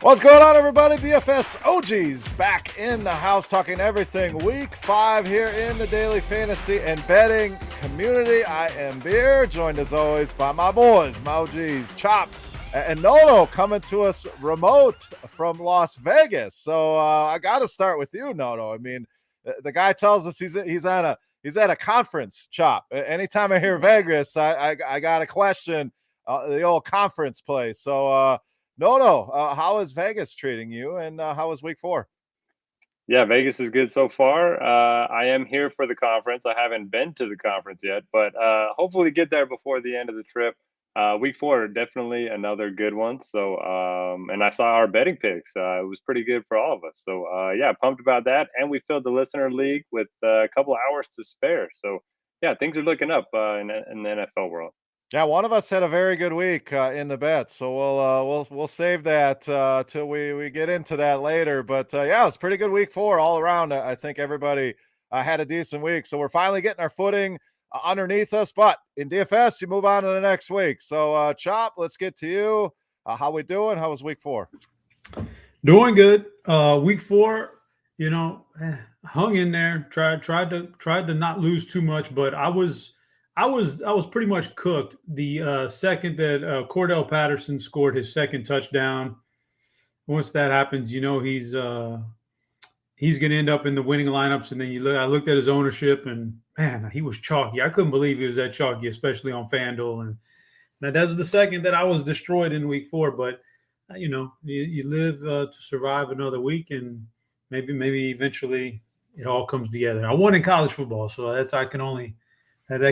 What's going on, everybody? DFS OGs back in the house talking everything week 5 here in the daily fantasy and betting community. I am Beer, joined as always by my boys, my OGs, Chop and Nono, coming to us remote from Las Vegas. So I got to start with you, Nono. I mean, the guy tells us he's at a conference, Chop. Anytime I hear Vegas, I got a question the old conference play. So no. How is Vegas treating you, and how was week 4? Yeah, Vegas is good so far. I am here for the conference. I haven't been to the conference yet, but hopefully get there before the end of the trip. Week 4, definitely another good one. So, and I saw our betting picks. It was pretty good for all of us. So, yeah, pumped about that. And we filled the listener league with a couple hours to spare. So, yeah, things are looking up in the NFL world. Yeah, one of us had a very good week in the bet, so we'll save that till we get into that later. But yeah, it was a pretty good week 4 all around. I think everybody had a decent week, so we're finally getting our footing underneath us. But in DFS, you move on to the next week. So Chop, let's get to you. How we doing? How was week 4? Doing good. Week 4, hung in there. Tried to not lose too much, but I was pretty much cooked. The second that Cordell Patterson scored his second touchdown, once that happens, he's going to end up in the winning lineups. And then I looked at his ownership, and man, he was chalky. I couldn't believe he was that chalky, especially on FanDuel. And that's the second that I was destroyed in week 4, but. You live to survive another week, and maybe eventually it all comes together. I won in college football, so that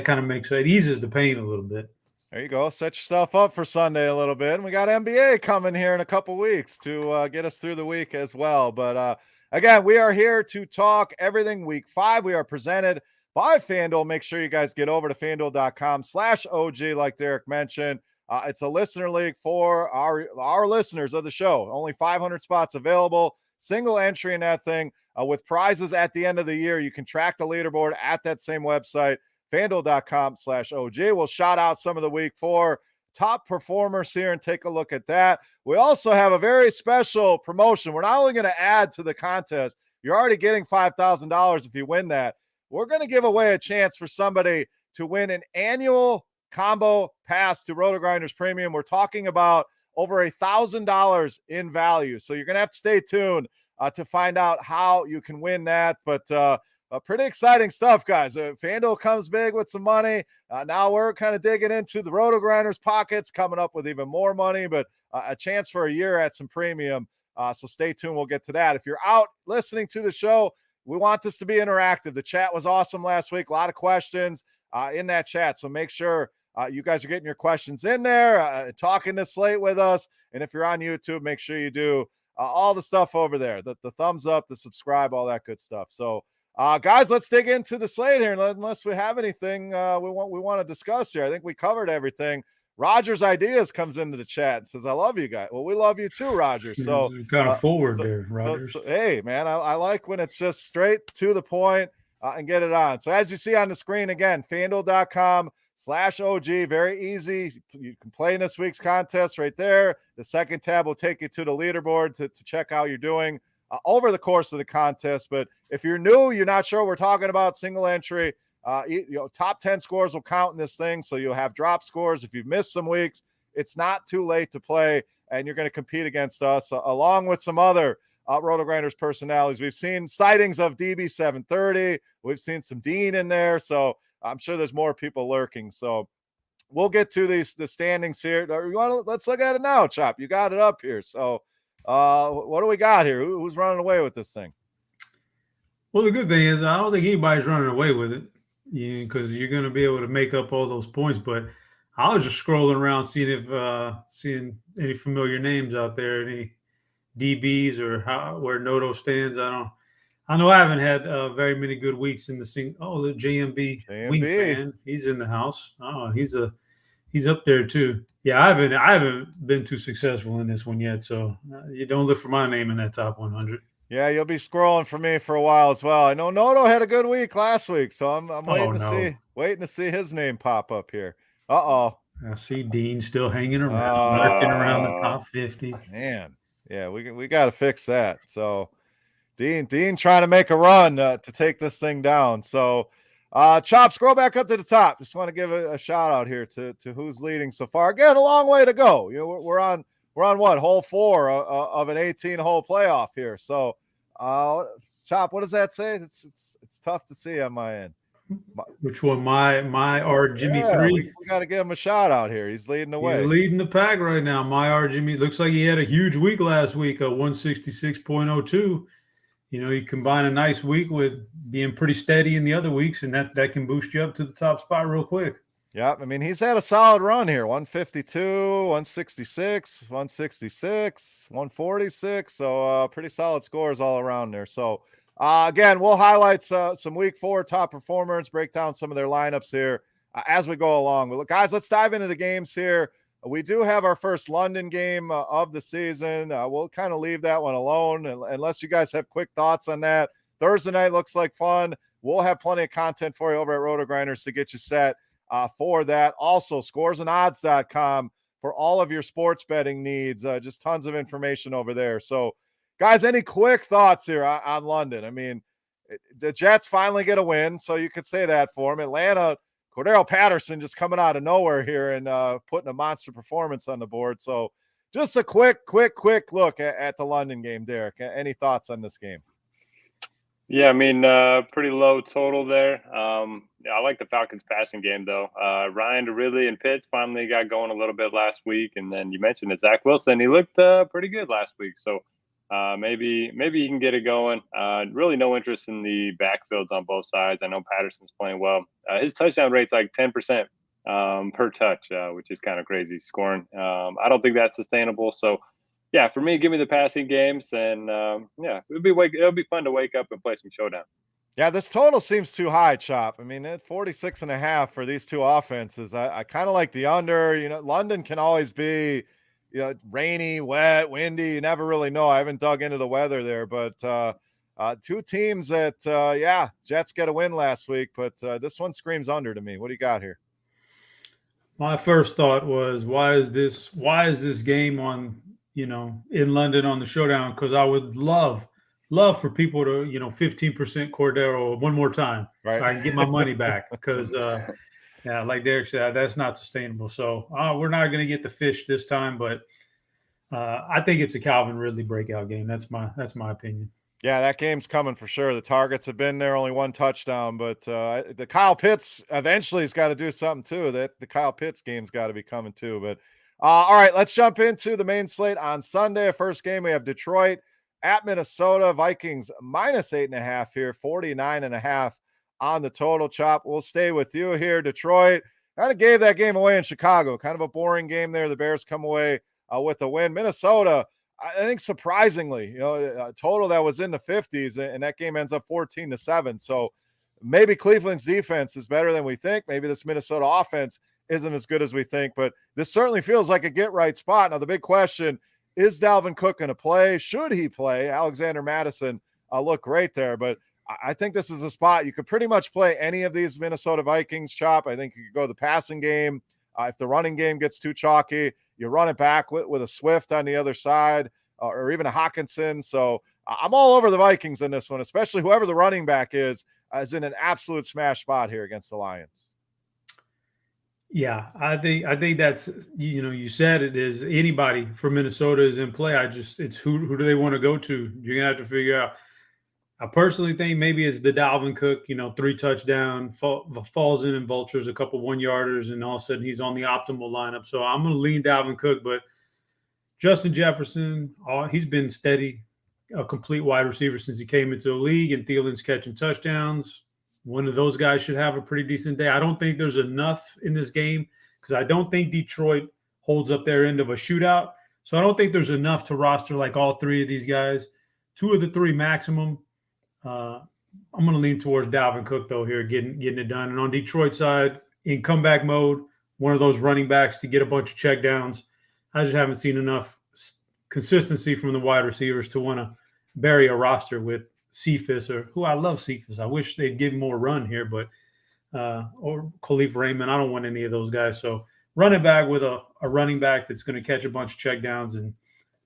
kind of makes it eases the pain a little bit. There you go. Set yourself up for Sunday a little bit. And we got NBA coming here in a couple weeks to get us through the week as well. But again, we are here to talk everything week 5. We are presented by FanDuel. Make sure you guys get over to FanDuel.com/OG, like Derek mentioned. It's a listener league for our listeners of the show. Only 500 spots available. Single entry in that thing with prizes at the end of the year. You can track the leaderboard at that same website, FanDuel.com/OG. We'll shout out some of the week 4 top performers here and take a look at that. We also have a very special promotion. We're not only going to add to the contest, you're already getting $5,000 if you win that. We're going to give away a chance for somebody to win an annual combo pass to RotoGrinders Premium. We're talking about over $1,000 in value. So you're going to have to stay tuned to find out how you can win that. But pretty exciting stuff, guys. FanDuel comes big with some money. Now we're kind of digging into the RotoGrinders pockets, coming up with even more money, but a chance for a year at some premium. So stay tuned. We'll get to that. If you're out listening to the show, we want this to be interactive. The chat was awesome last week. A lot of questions in that chat. So make sure you guys are getting your questions in there, talking this slate with us. And if you're on YouTube, make sure you do all the stuff over there, the thumbs up, the subscribe, all that good stuff. So, guys, let's dig into the slate here. Unless we have anything we want to discuss here. I think we covered everything. Rogers Ideas comes into the chat and says, I love you guys. Well, we love you too, Rogers. So kind of forward there, Rogers. So, hey, man, I like when it's just straight to the point and get it on. So as you see on the screen, again, FanDuel.com/OG, very easy. You can play in this week's contest right there. The second tab will take you to the leaderboard to check how you're doing over the course of the contest. But if you're new, you're not sure what we're talking about, single entry, top 10 scores will count in this thing. So you'll have drop scores. If you've missed some weeks, it's not too late to play, and you're going to compete against us along with some other RotoGrinders personalities. We've seen sightings of DB730. We've seen some Dean in there. So I'm sure there's more people lurking. So we'll get to the standings here. Let's look at it now, Chop. You got it up here. So what do we got here? Who's running away with this thing? Well, the good thing is I don't think anybody's running away with it, because you're going to be able to make up all those points. But I was just scrolling around seeing any familiar names out there, any DBs or where Noto stands. I know I haven't had very many good weeks in the the JMB wing fan. He's in the house. Oh, he's up there too. Yeah, I haven't been too successful in this one yet. So you don't look for my name in that top 100. Yeah, you'll be scrolling for me for a while as well. I know Noto had a good week last week, so I'm waiting to see his name pop up here. I see Dean still hanging around, lurking around the top 50. Man, Yeah, we got to fix that. So Dean trying to make a run to take this thing down. So Chop, scroll back up to the top. Just want to give a shout out here to who's leading so far. Again, a long way to go. You know, we're on what, hole 4 of an 18-hole playoff here. So Chop, what does that say? It's tough to see on my end. Which one? My R Jimmy 3. We got to give him a shout out here. He's leading the way. He's leading the pack right now. My R Jimmy looks like he had a huge week last week, a 166.02. You know, you combine a nice week with being pretty steady in the other weeks, and that can boost you up to the top spot real quick. Yeah, I mean, he's had a solid run here. 152, 166, 166, 146. So pretty solid scores all around there. So again, we'll highlight some week 4 top performers, break down some of their lineups here as we go along. But look, guys, let's dive into the games here. We do have our first London game of the season. We'll kind of leave that one alone unless you guys have quick thoughts on that. Thursday night looks like fun. We'll have plenty of content for you over at RotoGrinders to get you set for that. Also, scoresandodds.com for all of your sports betting needs. Just tons of information over there. So, guys, any quick thoughts here on London? I mean, the Jets finally get a win, so you could say that for them. Atlanta, Cordero Patterson just coming out of nowhere here and putting a monster performance on the board. So just a quick look at the London game, Derek. Any thoughts on this game? Yeah, I mean, pretty low total there. I like the Falcons passing game, though. Ryan Ridley and Pitts finally got going a little bit last week. And then you mentioned it, Zach Wilson. He looked pretty good last week. So maybe you can get it going. Really no interest in the backfields on both sides. I know Patterson's playing well. His touchdown rate's like 10% per touch, which is kind of crazy scoring. I don't think that's sustainable. So, yeah, for me, give me the passing games, and yeah, it'll be fun to wake up and play some showdown. Yeah, this total seems too high, Chop. I mean, at 46.5 for these two offenses, I kind of like the under. You know, London can always be, you know, rainy, wet, windy. You never really know. I haven't dug into the weather there, but two teams that, yeah, Jets get a win last week, but this one screams under to me. What do you got here? My first thought was, why is this game on, you know, in London on the showdown? Because I would love for people to, you know, 15% Cordero one more time, right, so I can get my money back. Because, yeah, like Derek said, that's not sustainable. So we're not going to get the fish this time, but I think it's a Calvin Ridley breakout game. That's my opinion. Yeah, that game's coming for sure. The targets have been there, only one touchdown, but the Kyle Pitts eventually has got to do something too. That the Kyle Pitts game's got to be coming too. But all right, let's jump into the main slate on Sunday. First game, we have Detroit at Minnesota. Vikings -8.5 here, 49.5 on the total. Chop, we'll stay with you here. Detroit kind of gave that game away in Chicago. Kind of a boring game there. The Bears come away with a win. Minnesota, I think surprisingly, you know, a total that was in the 50s, and that game ends up 14-7. So maybe Cleveland's defense is better than we think. Maybe this Minnesota offense isn't as good as we think, but this certainly feels like a get-right spot. Now, the big question, is Dalvin Cook going to play? Should he play? Alexander Mattison looked great there, but I think this is a spot you could pretty much play any of these Minnesota Vikings, Chop. I think you could go the passing game. If the running game gets too chalky, you run it back with a Swift on the other side or even a Hawkinson. So I'm all over the Vikings in this one, especially whoever the running back is in an absolute smash spot here against the Lions. Yeah, I think that's, you know, you said it is anybody from Minnesota is in play. It's who do they want to go to? You're going to have to figure out. I personally think maybe it's the Dalvin Cook, you know, 3 touchdown, falls in and vultures a couple 1-yarders, and all of a sudden he's on the optimal lineup. So I'm going to lean Dalvin Cook, but Justin Jefferson, he's been steady, a complete wide receiver since he came into the league, and Thielen's catching touchdowns. One of those guys should have a pretty decent day. I don't think there's enough in this game because I don't think Detroit holds up their end of a shootout. So I don't think there's enough to roster like all 3 of these guys. 2 of the 3 maximum. I'm going to lean towards Dalvin Cook, though, here, getting it done. And on Detroit side, in comeback mode, one of those running backs to get a bunch of checkdowns. I just haven't seen enough consistency from the wide receivers to want to bury a roster with Cephas, or who I love Cephas. I wish they'd give him more run here, but or Khalif Raymond. I don't want any of those guys. So running back with a running back that's going to catch a bunch of checkdowns and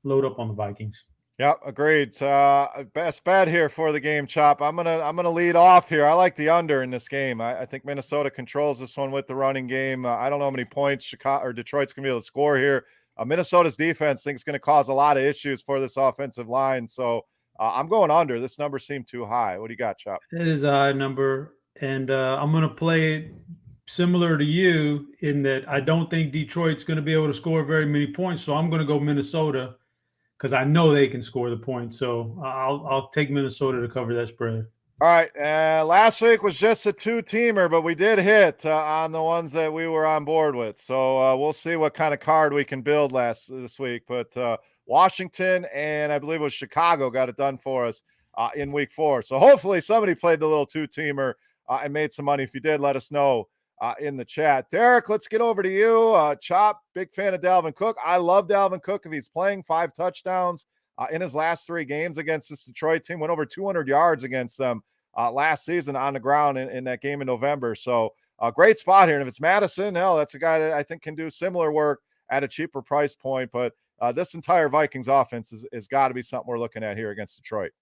load up on the Vikings. Yep, agreed. Best bet here for the game, Chop. I'm gonna lead off here. I like the under in this game. I think Minnesota controls this one with the running game. I don't know how many points Chicago or Detroit's gonna be able to score here. Minnesota's defense I think is going to cause a lot of issues for this offensive line. So I'm going under. This number seemed too high. What do you got, Chop? It is a high number, and I'm going to play it similar to you in that I don't think Detroit's going to be able to score very many points. So I'm going to go Minnesota because I know they can score the points. So I'll take Minnesota to cover that spread. All right. Last week was just a two-teamer, but we did hit on the ones that we were on board with. So we'll see what kind of card we can build this week. But Washington and I believe it was Chicago got it done for us in week 4. So hopefully somebody played the little two-teamer and made some money. If you did, let us know in the chat. Derek, let's get over to you. Chop, big fan of Dalvin Cook. I love Dalvin Cook if he's playing. 5 touchdowns in his last 3 games against this Detroit team. Went over 200 yards against them last season on the ground in that game in November. So great spot here. And if it's Madison, hell, that's a guy that I think can do similar work at a cheaper price point. But this entire Vikings offense is got to be something we're looking at here against Detroit.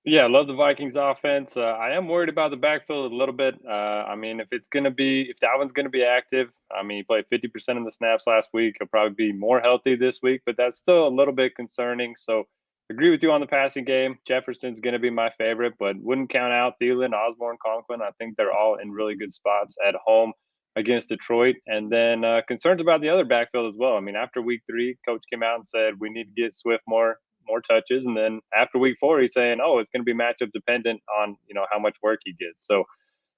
Yeah, I love the Vikings offense. I am worried about the backfield a little bit. I mean, if Dalvin's going to be active, I mean, he played 50% of the snaps last week. He'll probably be more healthy this week, but that's still a little bit concerning. So agree with you on the passing game. Jefferson's going to be my favorite, but wouldn't count out Thielen, Osborne, Conklin. I think they're all in really good spots at home against Detroit. And then concerns about the other backfield as well. I mean, after week 3, coach came out and said we need to get Swift more touches, and then after week 4 he's saying, oh, it's going to be matchup dependent on how much work he gets. So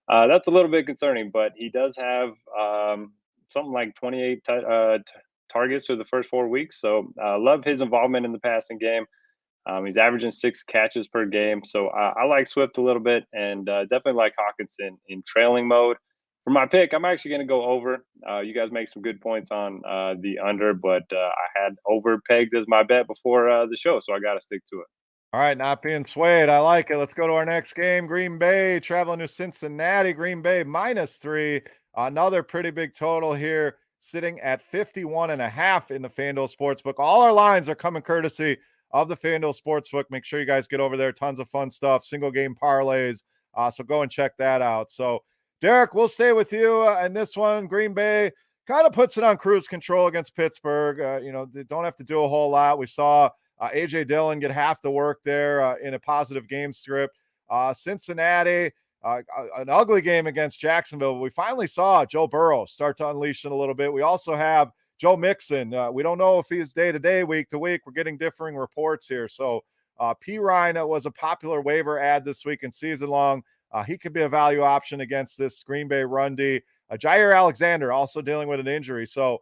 that's a little bit concerning, but he does have something like 28 targets for the first 4 weeks. So love his involvement in the passing game. He's averaging 6 catches per game. So I like Swift a little bit, and definitely like Hawkinson in trailing mode. For my pick, I'm actually going to go over. You guys make some good points on the under, but I had over pegged as my bet before the show, so I got to stick to it. All right, not being swayed. I like it. Let's go to our next game. Green Bay traveling to Cincinnati. Green Bay -3. Another pretty big total here, sitting at 51.5 in the FanDuel Sportsbook. All our lines are coming courtesy of the FanDuel Sportsbook. Make sure you guys get over there. Tons of fun stuff, single game parlays. So go and check that out. So Derek, we'll stay with you in this one. Green Bay kind of puts it on cruise control against Pittsburgh. They don't have to do a whole lot. We saw A.J. Dillon get half the work there in a positive game script. Cincinnati, an ugly game against Jacksonville. But we finally saw Joe Burrow start to unleash it a little bit. We also have Joe Mixon. We don't know if he's day-to-day, week-to-week. We're getting differing reports here. So P. Ryan was a popular waiver ad this week and season-long. He could be a value option against this Green Bay run D. Jair Alexander also dealing with an injury. So,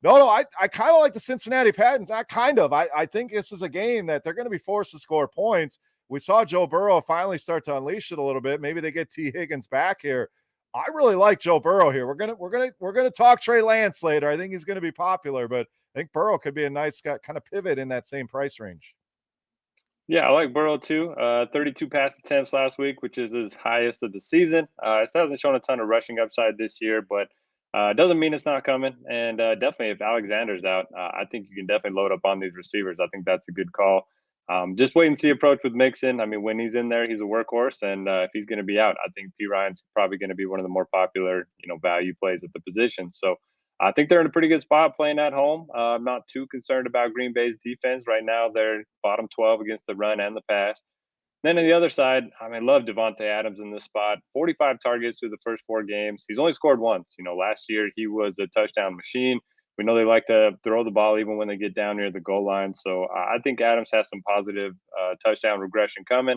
no, I kind of like the Cincinnati Patents. I think this is a game that they're going to be forced to score points. We saw Joe Burrow finally start to unleash it a little bit. Maybe they get T. Higgins back here. I really like Joe Burrow here. We're gonna talk Trey Lance later. I think he's going to be popular, but I think Burrow could be a nice kind of pivot in that same price range. Yeah, I like Burrow too. 32 pass attempts last week, which is his highest of the season. It still hasn't shown a ton of rushing upside this year, but doesn't mean it's not coming. And definitely, if Alexander's out, I think you can definitely load up on these receivers. I think that's a good call. Just wait and see approach with Mixon. I mean, when he's in there, he's a workhorse, and if he's going to be out, I think P. Ryan's probably going to be one of the more popular, value plays at the position. So I think they're in a pretty good spot playing at home. I'm not too concerned about Green Bay's defense right now. They're bottom 12 against the run and the pass. Then on the other side, I love Devontae Adams in this spot. 45 targets through the first 4 games. He's only scored once. Last year he was a touchdown machine. We know they like to throw the ball even when they get down near the goal line. So I think Adams has some positive touchdown regression coming.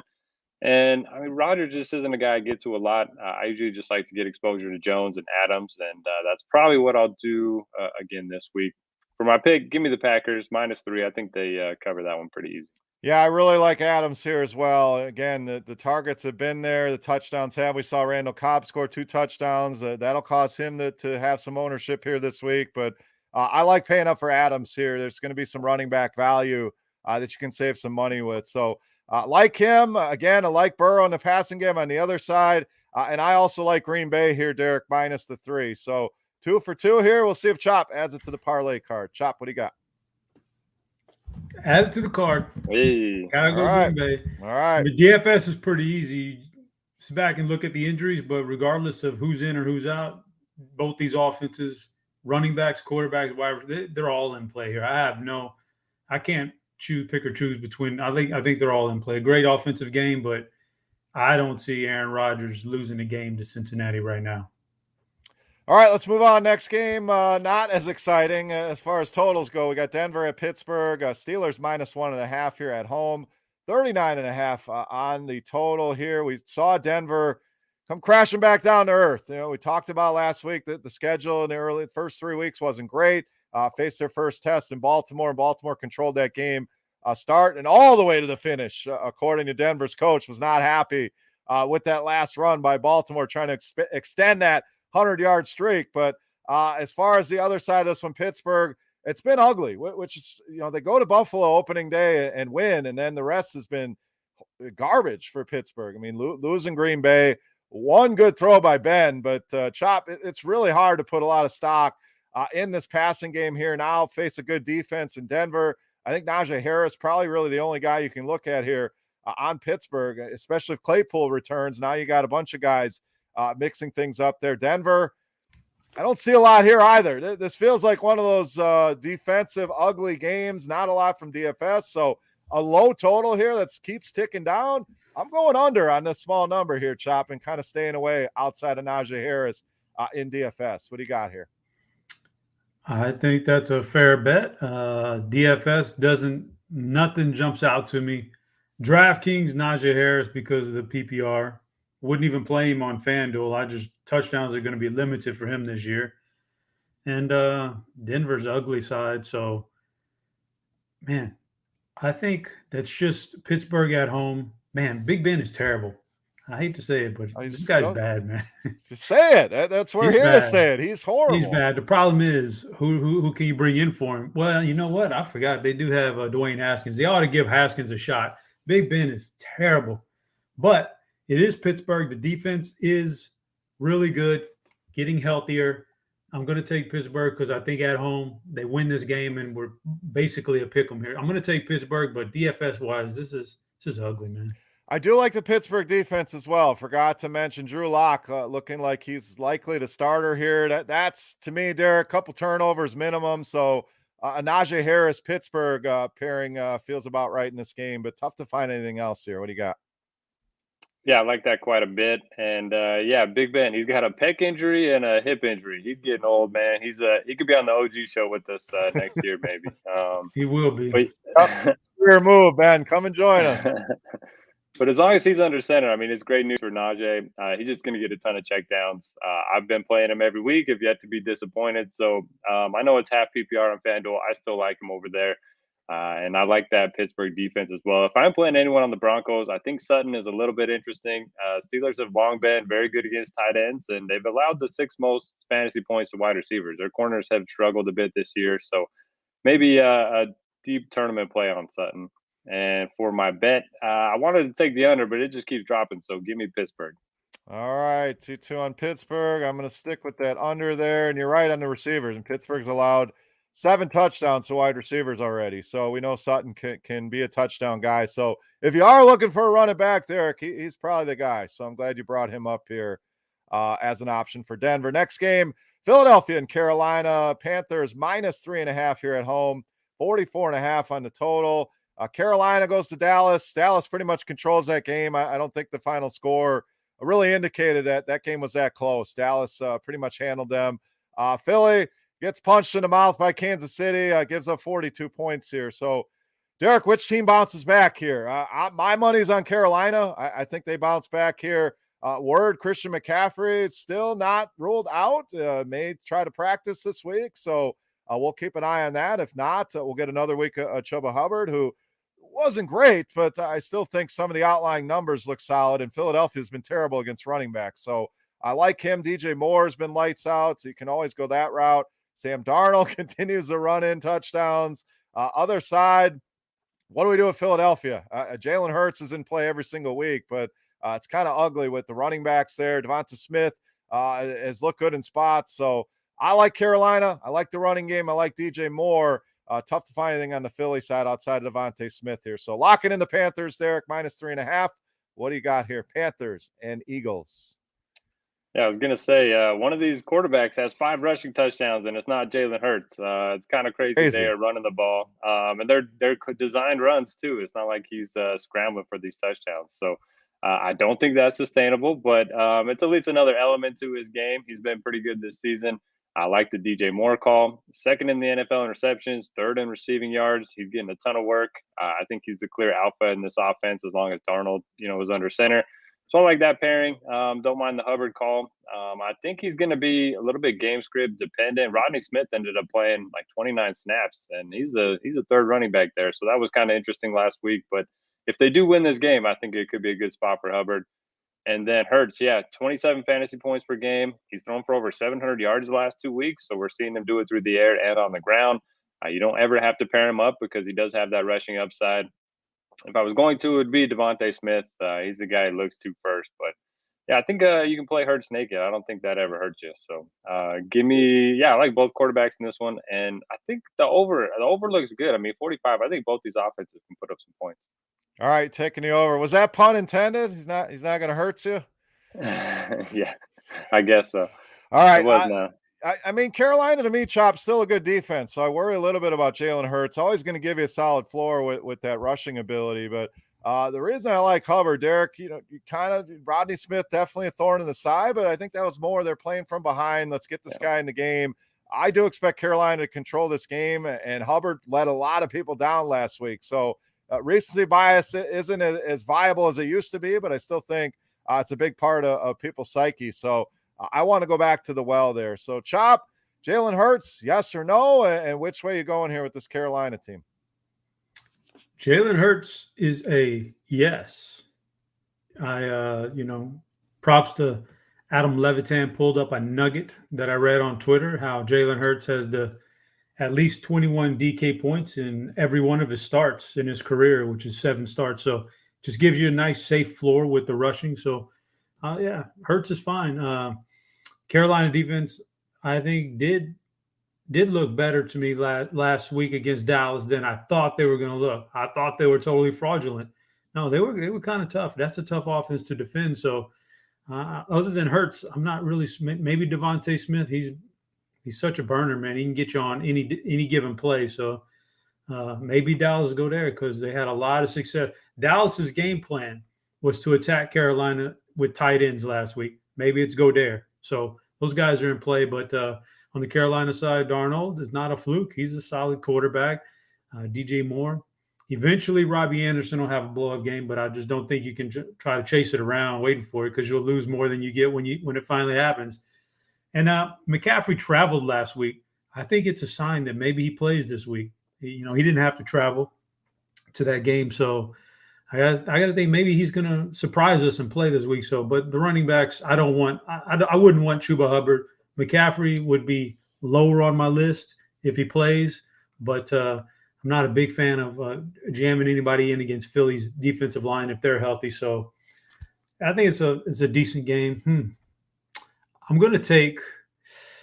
And Rodgers just isn't a guy I get to a lot. I usually just like to get exposure to Jones and Adams, and that's probably what I'll do again this week. For my pick, give me the Packers -3. I think they cover that one pretty easy. Yeah, I really like Adams here as well. Again, the targets have been there. The touchdowns have. We saw Randall Cobb score 2 touchdowns. That'll cause him to have some ownership here this week. But I like paying up for Adams here. There's going to be some running back value that you can save some money with. So like him, again, I like Burrow in the passing game on the other side. And I also like Green Bay here, Derek, -3. So 2 for 2 here. We'll see if Chop adds it to the parlay card. Chop, what do you got? Add it to the card. Hey. Gotta All go right. Green Bay. All I right. mean, DFS is pretty easy. Sit back and look at the injuries, but regardless of who's in or who's out, both these offenses, running backs, quarterbacks, wide receivers, they're all in play here. I can't pick or choose between. I think they're all in play. Great offensive game, but I don't see Aaron Rodgers losing a game to Cincinnati right now. All right, let's move on. Next game, not as exciting as far as totals go. We got Denver at Pittsburgh. Steelers -1.5 here at home. 39.5 on the total here. We saw Denver come crashing back down to earth. You know, we talked about last week that the schedule in the early first 3 weeks wasn't great. Faced their first test in Baltimore, and Baltimore controlled that game start and all the way to the finish. According to Denver's coach, was not happy with that last run by Baltimore, trying to extend that 100-yard streak. But as far as the other side of this one, Pittsburgh, it's been ugly, which is, you know, they go to Buffalo opening day and win, and then the rest has been garbage for Pittsburgh. I mean, losing Green Bay, one good throw by Ben, but Chop, it's really hard to put a lot of stock in this passing game here. Now face a good defense in Denver. I think Najee Harris probably really the only guy you can look at here on Pittsburgh, especially if Claypool returns. Now you got a bunch of guys mixing things up there. Denver, I don't see a lot here either. This feels like one of those defensive, ugly games. Not a lot from DFS. So a low total here that keeps ticking down. I'm going under on this small number here, Chop, and kind of staying away outside of Najee Harris in DFS. What do you got here? I think that's a fair bet. DFS nothing jumps out to me. DraftKings, Najee Harris because of the PPR. Wouldn't even play him on FanDuel. Touchdowns are going to be limited for him this year. And Denver's ugly side. So, man, I think that's just Pittsburgh at home. Man, Big Ben is terrible. I hate to say it, but this guy's bad, man. Just say it. That's what we're here to say it. He's horrible. He's bad. The problem is who can you bring in for him? Well, you know what? I forgot they do have Dwayne Haskins. They ought to give Haskins a shot. Big Ben is terrible, but it is Pittsburgh. The defense is really good, getting healthier. I'm going to take Pittsburgh because I think at home they win this game, and we're basically a pick 'em here. I'm going to take Pittsburgh, but DFS wise, this is ugly, man. I do like the Pittsburgh defense as well. Forgot to mention Drew Lock looking like he's likely to starter here. That's to me, Derek, a couple turnovers minimum. So a Najee Harris Pittsburgh pairing feels about right in this game, but tough to find anything else here. What do you got? Yeah, I like that quite a bit. And yeah, Big Ben, he's got a pec injury and a hip injury. He's getting old, man. He could be on the OG show with us next year, maybe. He will be. But, your move, Ben. Come and join us. But as long as he's under center, I mean, it's great news for Najee. He's just going to get a ton of checkdowns. I've been playing him every week. I've yet to be disappointed. So I know it's half PPR on FanDuel. I still like him over there. And I like that Pittsburgh defense as well. If I'm playing anyone on the Broncos, I think Sutton is a little bit interesting. Steelers have long been very good against tight ends, and they've allowed the 6th most fantasy points to wide receivers. Their corners have struggled a bit this year. So maybe a deep tournament play on Sutton. And for my bet, I wanted to take the under, but it just keeps dropping. So give me Pittsburgh. All right, 2-2 on Pittsburgh. I'm going to stick with that under there. And you're right on the receivers. And Pittsburgh's allowed 7 touchdowns to wide receivers already. So we know Sutton can be a touchdown guy. So if you are looking for a running back, Derek, he's probably the guy. So I'm glad you brought him up here as an option for Denver. Next game, Philadelphia and Carolina. Panthers -3.5 here at home. 44.5 on the total. Carolina goes to Dallas. Dallas pretty much controls that game. I don't think the final score really indicated that game was that close. Dallas pretty much handled them. Philly gets punched in the mouth by Kansas City, gives up 42 points here. So, Derek, which team bounces back here? My money's on Carolina. I think they bounce back here. Christian McCaffrey is still not ruled out. May try to practice this week. So we'll keep an eye on that. If not, we'll get another week of Chuba Hubbard, who wasn't great, but I still think some of the outlying numbers look solid, and Philadelphia's been terrible against running backs. So I like him. DJ Moore's been lights out, so you can always go that route. Sam Darnold continues to run in touchdowns. Other side, what do we do with Philadelphia? Jalen Hurts is in play every single week, but it's kind of ugly with the running backs there. Devonta Smith has looked good in spots. So I like Carolina. I like the running game. I like DJ Moore. Tough to find anything on the Philly side outside of Devontae Smith here. So locking in the Panthers, Derek, -3.5. What do you got here? Panthers and Eagles. Yeah, I was gonna say one of these quarterbacks has 5 rushing touchdowns, and it's not Jalen Hurts. It's kind of crazy they are running the ball, and they're designed runs too. It's not like he's scrambling for these touchdowns. So I don't think that's sustainable, but it's at least another element to his game. He's been pretty good this season. I like the DJ Moore call. Second in the NFL in receptions, third in receiving yards. He's getting a ton of work. I think he's the clear alpha in this offense as long as Darnold, was under center. So I like that pairing. Don't mind the Hubbard call. I think he's going to be a little bit game script dependent. Rodney Smith ended up playing like 29 snaps, and he's a third running back there. So that was kind of interesting last week. But if they do win this game, I think it could be a good spot for Hubbard. And then Hurts, 27 fantasy points per game. He's thrown for over 700 yards the last 2 weeks. So we're seeing him do it through the air and on the ground. You don't ever have to pair him up because he does have that rushing upside. If I was going to, it would be Devontae Smith. He's the guy who looks to first. But, I think you can play Hurts naked. I don't think that ever hurts you. So give me – I like both quarterbacks in this one. And I think the over looks good. I mean, 45, I think both these offenses can put up some points. All right, taking the over. Was that pun intended? He's not going to hurt you? Yeah, I guess so. All right. It was now. I mean, Carolina to me, Chop, still a good defense. So I worry a little bit about Jalen Hurts. Always going to give you a solid floor with that rushing ability. But the reason I like Hubbard, Derek, you Rodney Smith, definitely a thorn in the side, but I think that was more they're playing from behind. Let's get this guy in the game. I do expect Carolina to control this game, and Hubbard let a lot of people down last week. So recency bias isn't as viable as it used to be, but I still think it's a big part of people's psyche. So I want to go back to the well there. So, Chop, Jalen Hurts, yes or no? And which way are you going here with this Carolina team? Jalen Hurts is a yes. Props to Adam Levitan pulled up a nugget that I read on Twitter, how Jalen Hurts has at least 21 DK points in every one of his starts in his career, which is 7 starts. So just gives you a nice safe floor with the rushing. So Hurts is fine. Carolina defense, I think, did look better to me last week against Dallas than I thought they were going to look. I thought they were totally fraudulent. No, they were kind of tough. That's a tough offense to defend. So other than Hurts, I'm not really. Maybe Devontae Smith. He's such a burner, man. He can get you on any given play. So maybe Dallas go there because they had a lot of success. Dallas's game plan was to attack Carolina with tight ends last week. Maybe it's go there. So those guys are in play. But on the Carolina side, Darnold is not a fluke. He's a solid quarterback. DJ Moore. Eventually, Robbie Anderson will have a blow-up game, but I just don't think you can try to chase it around waiting for it because you'll lose more than you get when it finally happens. And McCaffrey traveled last week. I think it's a sign that maybe he plays this week. He didn't have to travel to that game, so I got to think maybe he's going to surprise us and play this week. So, but the running backs, I wouldn't want Chuba Hubbard. McCaffrey would be lower on my list if he plays, but I'm not a big fan of jamming anybody in against Philly's defensive line if they're healthy. So I think it's a decent game. I'm going to take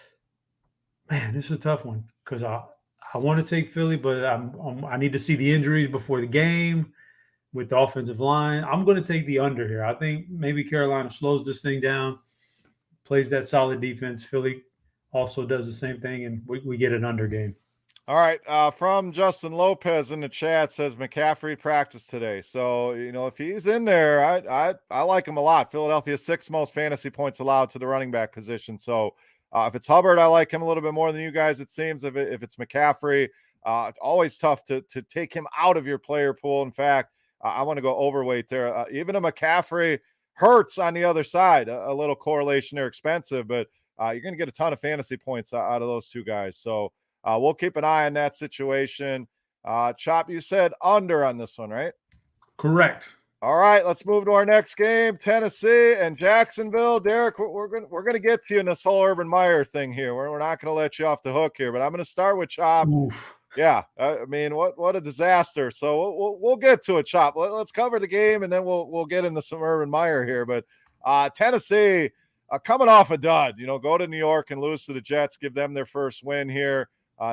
– man, this is a tough one because I want to take Philly, but I need to see the injuries before the game with the offensive line. I'm going to take the under here. I think maybe Carolina slows this thing down, plays that solid defense. Philly also does the same thing, and we get an under game. All right. From Justin Lopez in the chat says McCaffrey practiced today. So, if he's in there, I like him a lot. Philadelphia's 6th most fantasy points allowed to the running back position. So if it's Hubbard, I like him a little bit more than you guys, it seems. If it's McCaffrey, it's always tough to take him out of your player pool. In fact, I want to go overweight there. Even a McCaffrey Hurts on the other side, a little correlation. They're expensive, but you're going to get a ton of fantasy points out of those two guys. So we'll keep an eye on that situation. Chop, you said under on this one, right? Correct. All right, let's move to our next game, Tennessee and Jacksonville. Derek, we're going to get to you in this whole Urban Meyer thing here. We're not going to let you off the hook here, but I'm going to start with Chop. Oof. Yeah, I mean, what a disaster. So we'll get to it, Chop. Let's cover the game, and then we'll get into some Urban Meyer here. But Tennessee coming off a dud, go to New York and lose to the Jets, give them their first win here.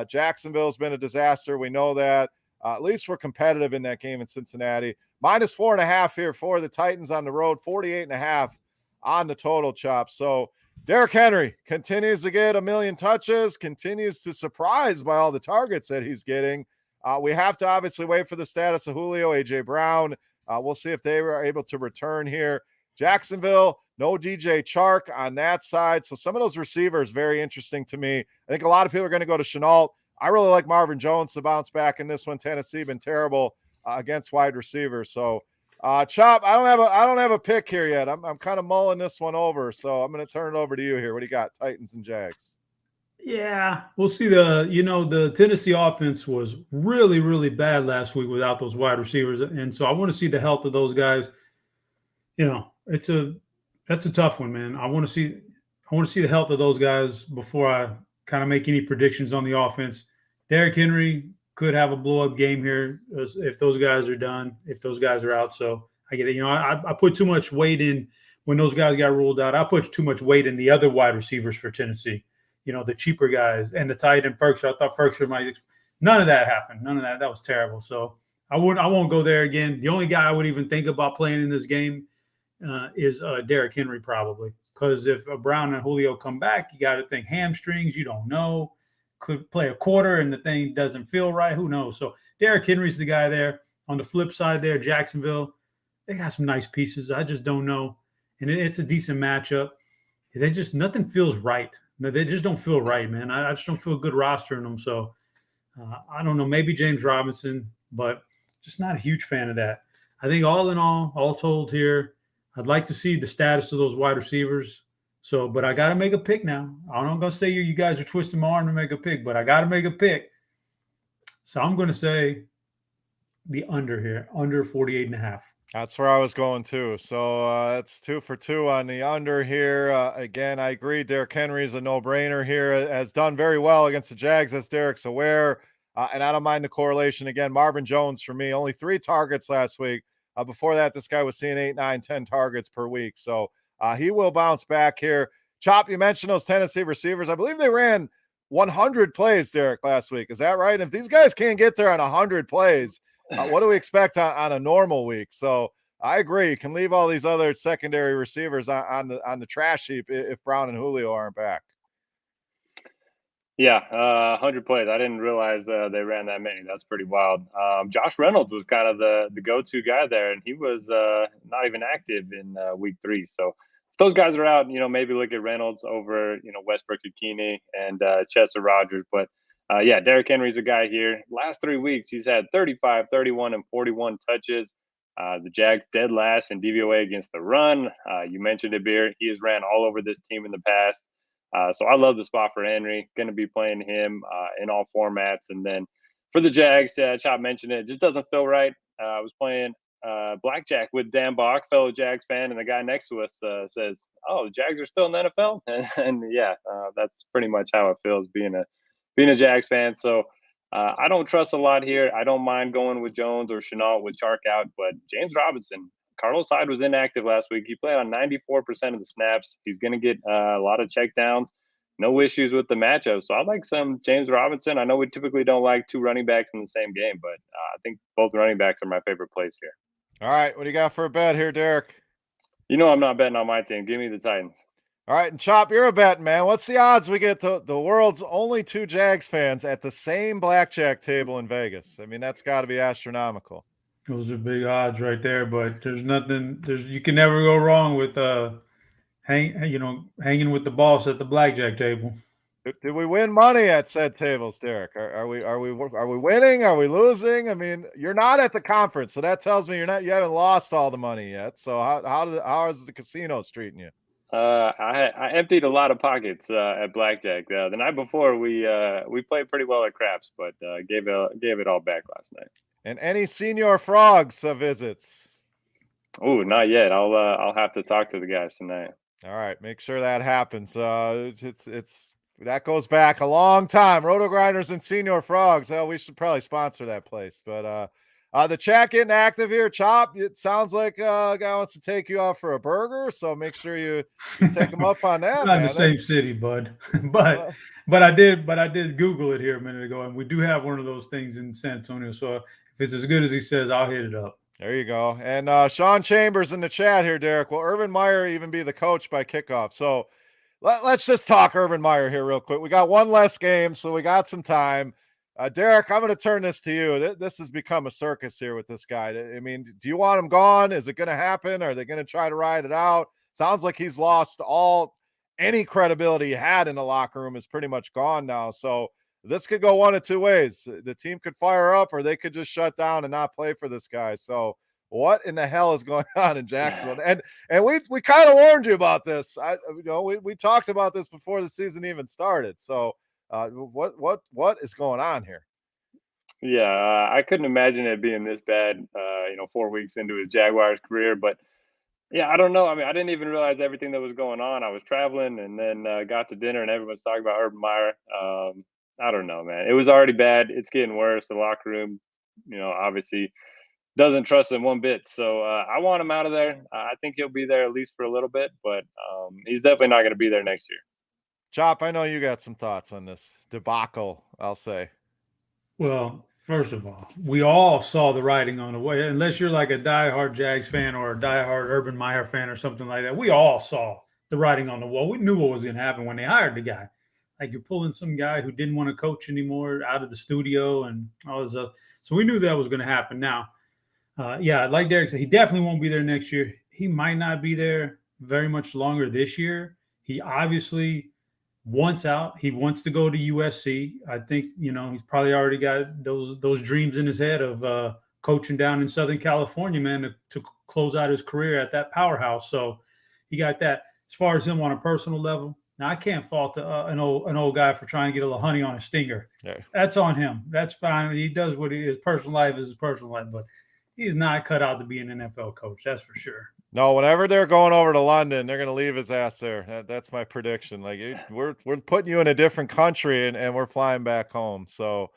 Jacksonville's been a disaster. We know that. At least we're competitive in that game in Cincinnati. -4.5 here for the Titans on the road, 48.5 on the total, Chop. So Derrick Henry continues to get a million touches, continues to surprise by all the targets that he's getting. We have to obviously wait for the status of Julio, A.J. Brown. We'll see if they were able to return here. Jacksonville, no DJ Chark on that side. So some of those receivers, very interesting to me. I think a lot of people are going to go to Shenault. I really like Marvin Jones to bounce back in this one. Tennessee been terrible against wide receivers. So Chop, I don't have a pick here yet. I'm kind of mulling this one over. So I'm going to turn it over to you here. What do you got? Titans and Jags. Yeah, we'll see. The Tennessee offense was really, really bad last week without those wide receivers. And so I want to see the health of those guys. That's a tough one, man. I want to see the health of those guys before I kind of make any predictions on the offense. Derrick Henry could have a blow-up game here if those guys are done, if those guys are out. So I get it. I put too much weight in when those guys got ruled out. I put too much weight in the other wide receivers for Tennessee. The cheaper guys and the tight end Ferguson. I thought Ferguson might. None of that happened. None of that. That was terrible. So I won't go there again. The only guy I would even think about playing in this game is Derrick Henry probably, because if Brown and Julio come back, you got to think hamstrings. You don't know. Could play a quarter and the thing doesn't feel right. Who knows? So Derrick Henry's the guy there. On the flip side there, Jacksonville, they got some nice pieces. I just don't know. And it's a decent matchup. Nothing feels right. No, they just don't feel right, man. I just don't feel good rostering them. So I don't know. Maybe James Robinson, but just not a huge fan of that. I think all in all told here, I'd like to see the status of those wide receivers. So, but I got to make a pick now. I'm not going to say you guys are twisting my arm to make a pick, but I got to make a pick. So I'm going to say the under here, under 48.5. That's where I was going too. So it's 2 for 2 on the under here. Again, I agree. Derrick Henry is a no-brainer here. Has done very well against the Jags, as Derek's aware. And I don't mind the correlation. Again, Marvin Jones for me, only 3 targets last week. Before that, this guy was seeing 8, 9, 10 targets per week. So he will bounce back here. Chop, you mentioned those Tennessee receivers. I believe they ran 100 plays, Derek, last week. Is that right? If these guys can't get there on 100 plays, what do we expect on a normal week? So I agree. You can leave all these other secondary receivers on the trash heap if Brown and Julio aren't back. Yeah, 100 plays. I didn't realize they ran that many. That's pretty wild. Josh Reynolds was kind of the go-to guy there, and he was not even active in week 3. So if those guys are out, maybe look at Reynolds over, Westbrook-Ikhine and Chester Rogers. But yeah, Derrick Henry's a guy here. Last 3 weeks, he's had 35, 31, and 41 touches. The Jags dead last in DVOA against the run. You mentioned it, Beer. He has ran all over this team in the past. So I love the spot for Henry. Going to be playing him in all formats. And then for the Jags, Chop mentioned it just doesn't feel right. I was playing blackjack with Dan Bach, fellow Jags fan, and the guy next to us says, "Oh, the Jags are still in the NFL," and yeah, that's pretty much how it feels being a Jags fan. So I don't trust a lot here. I don't mind going with Jones or Shenault with Chark out, but James Robinson. Carlos Hyde was inactive last week. He played on 94% of the snaps. He's going to get a lot of checkdowns. No issues with the matchup. So I like some James Robinson. I know we typically don't like 2 running backs in the same game, but I think both running backs are my favorite plays here. All right. What do you got for a bet here, Derek? I'm not betting on my team. Give me the Titans. All right. And Chop, you're a betting man. What's the odds we get the world's only 2 Jags fans at the same blackjack table in Vegas? I mean, that's got to be astronomical. Those are big odds right there, but there's nothing. You can never go wrong with hanging with the boss at the blackjack table. Did we win money at said tables, Derek? Are we winning? Are we losing? I mean, you're not at the conference, so that tells me you haven't lost all the money yet. So how is the casino treating you? I emptied a lot of pockets at blackjack. The night before we played pretty well at craps, but gave it all back last night. And any senior frogs visits? Oh, not yet. I'll have to talk to the guys tonight. All right, make sure that happens. It's that goes back a long time. RotoGrinders and Senior Frogs. We should probably sponsor that place. But The chat getting active here. Chop, it sounds like a guy wants to take you out for a burger, so make sure you take him up on that, Not man. in the same city, bud. but I did Google it here a minute ago, and we do have one of those things in San Antonio. So if it's as good as he says, I'll hit it up. There you go. And Sean Chambers in the chat here, Derek. Will Urban Meyer even be the coach by kickoff? So let's just talk Urban Meyer here real quick. We got one less game, so we got some time. Derek, I'm going to turn this to you. This has become a circus here with this guy. I mean, do you want him gone? Is it going to happen? Are they going to try to ride it out? Sounds like he's lost any credibility he had in the locker room is pretty much gone now. So this could go one of two ways. The team could fire up, or they could just shut down and not play for this guy. So what in the hell is going on in Jacksonville? And we kind of warned you about this. We talked about this before the season even started. So what is going on here? Yeah, I couldn't imagine it being this bad. 4 weeks into his Jaguars career, but yeah, I don't know. I mean, I didn't even realize everything that was going on. I was traveling and then got to dinner and everyone's talking about Urban Meyer. I don't know, man. It was already bad. It's getting worse. The locker room, obviously doesn't trust him one bit. So I want him out of there. I think he'll be there at least for a little bit, but he's definitely not going to be there next year. Chop, I know you got some thoughts on this debacle, I'll say. Well, first of all, we all saw the writing on the way. Unless you're like a diehard Jags fan or a diehard Urban Meyer fan or something like that, we all saw the writing on the wall. We knew what was going to happen when they hired the guy. Like, you're pulling some guy who didn't want to coach anymore out of the studio, and all this stuff. So we knew that was going to happen. Now, like Derek said, he definitely won't be there next year. He might not be there very much longer this year. He obviously wants out. He wants to go to USC. I think, he's probably already got those dreams in his head of coaching down in Southern California, man, to close out his career at that powerhouse. So he got that. As far as him on a personal level, now I can't fault an old guy for trying to get a little honey on a stinger. Yeah. That's on him. That's fine. He does his personal life is his personal life, but he's not cut out to be an NFL coach. That's for sure. No, whenever they're going over to London, they're going to leave his ass there. That's my prediction. Like, we're putting you in a different country and we're flying back home. So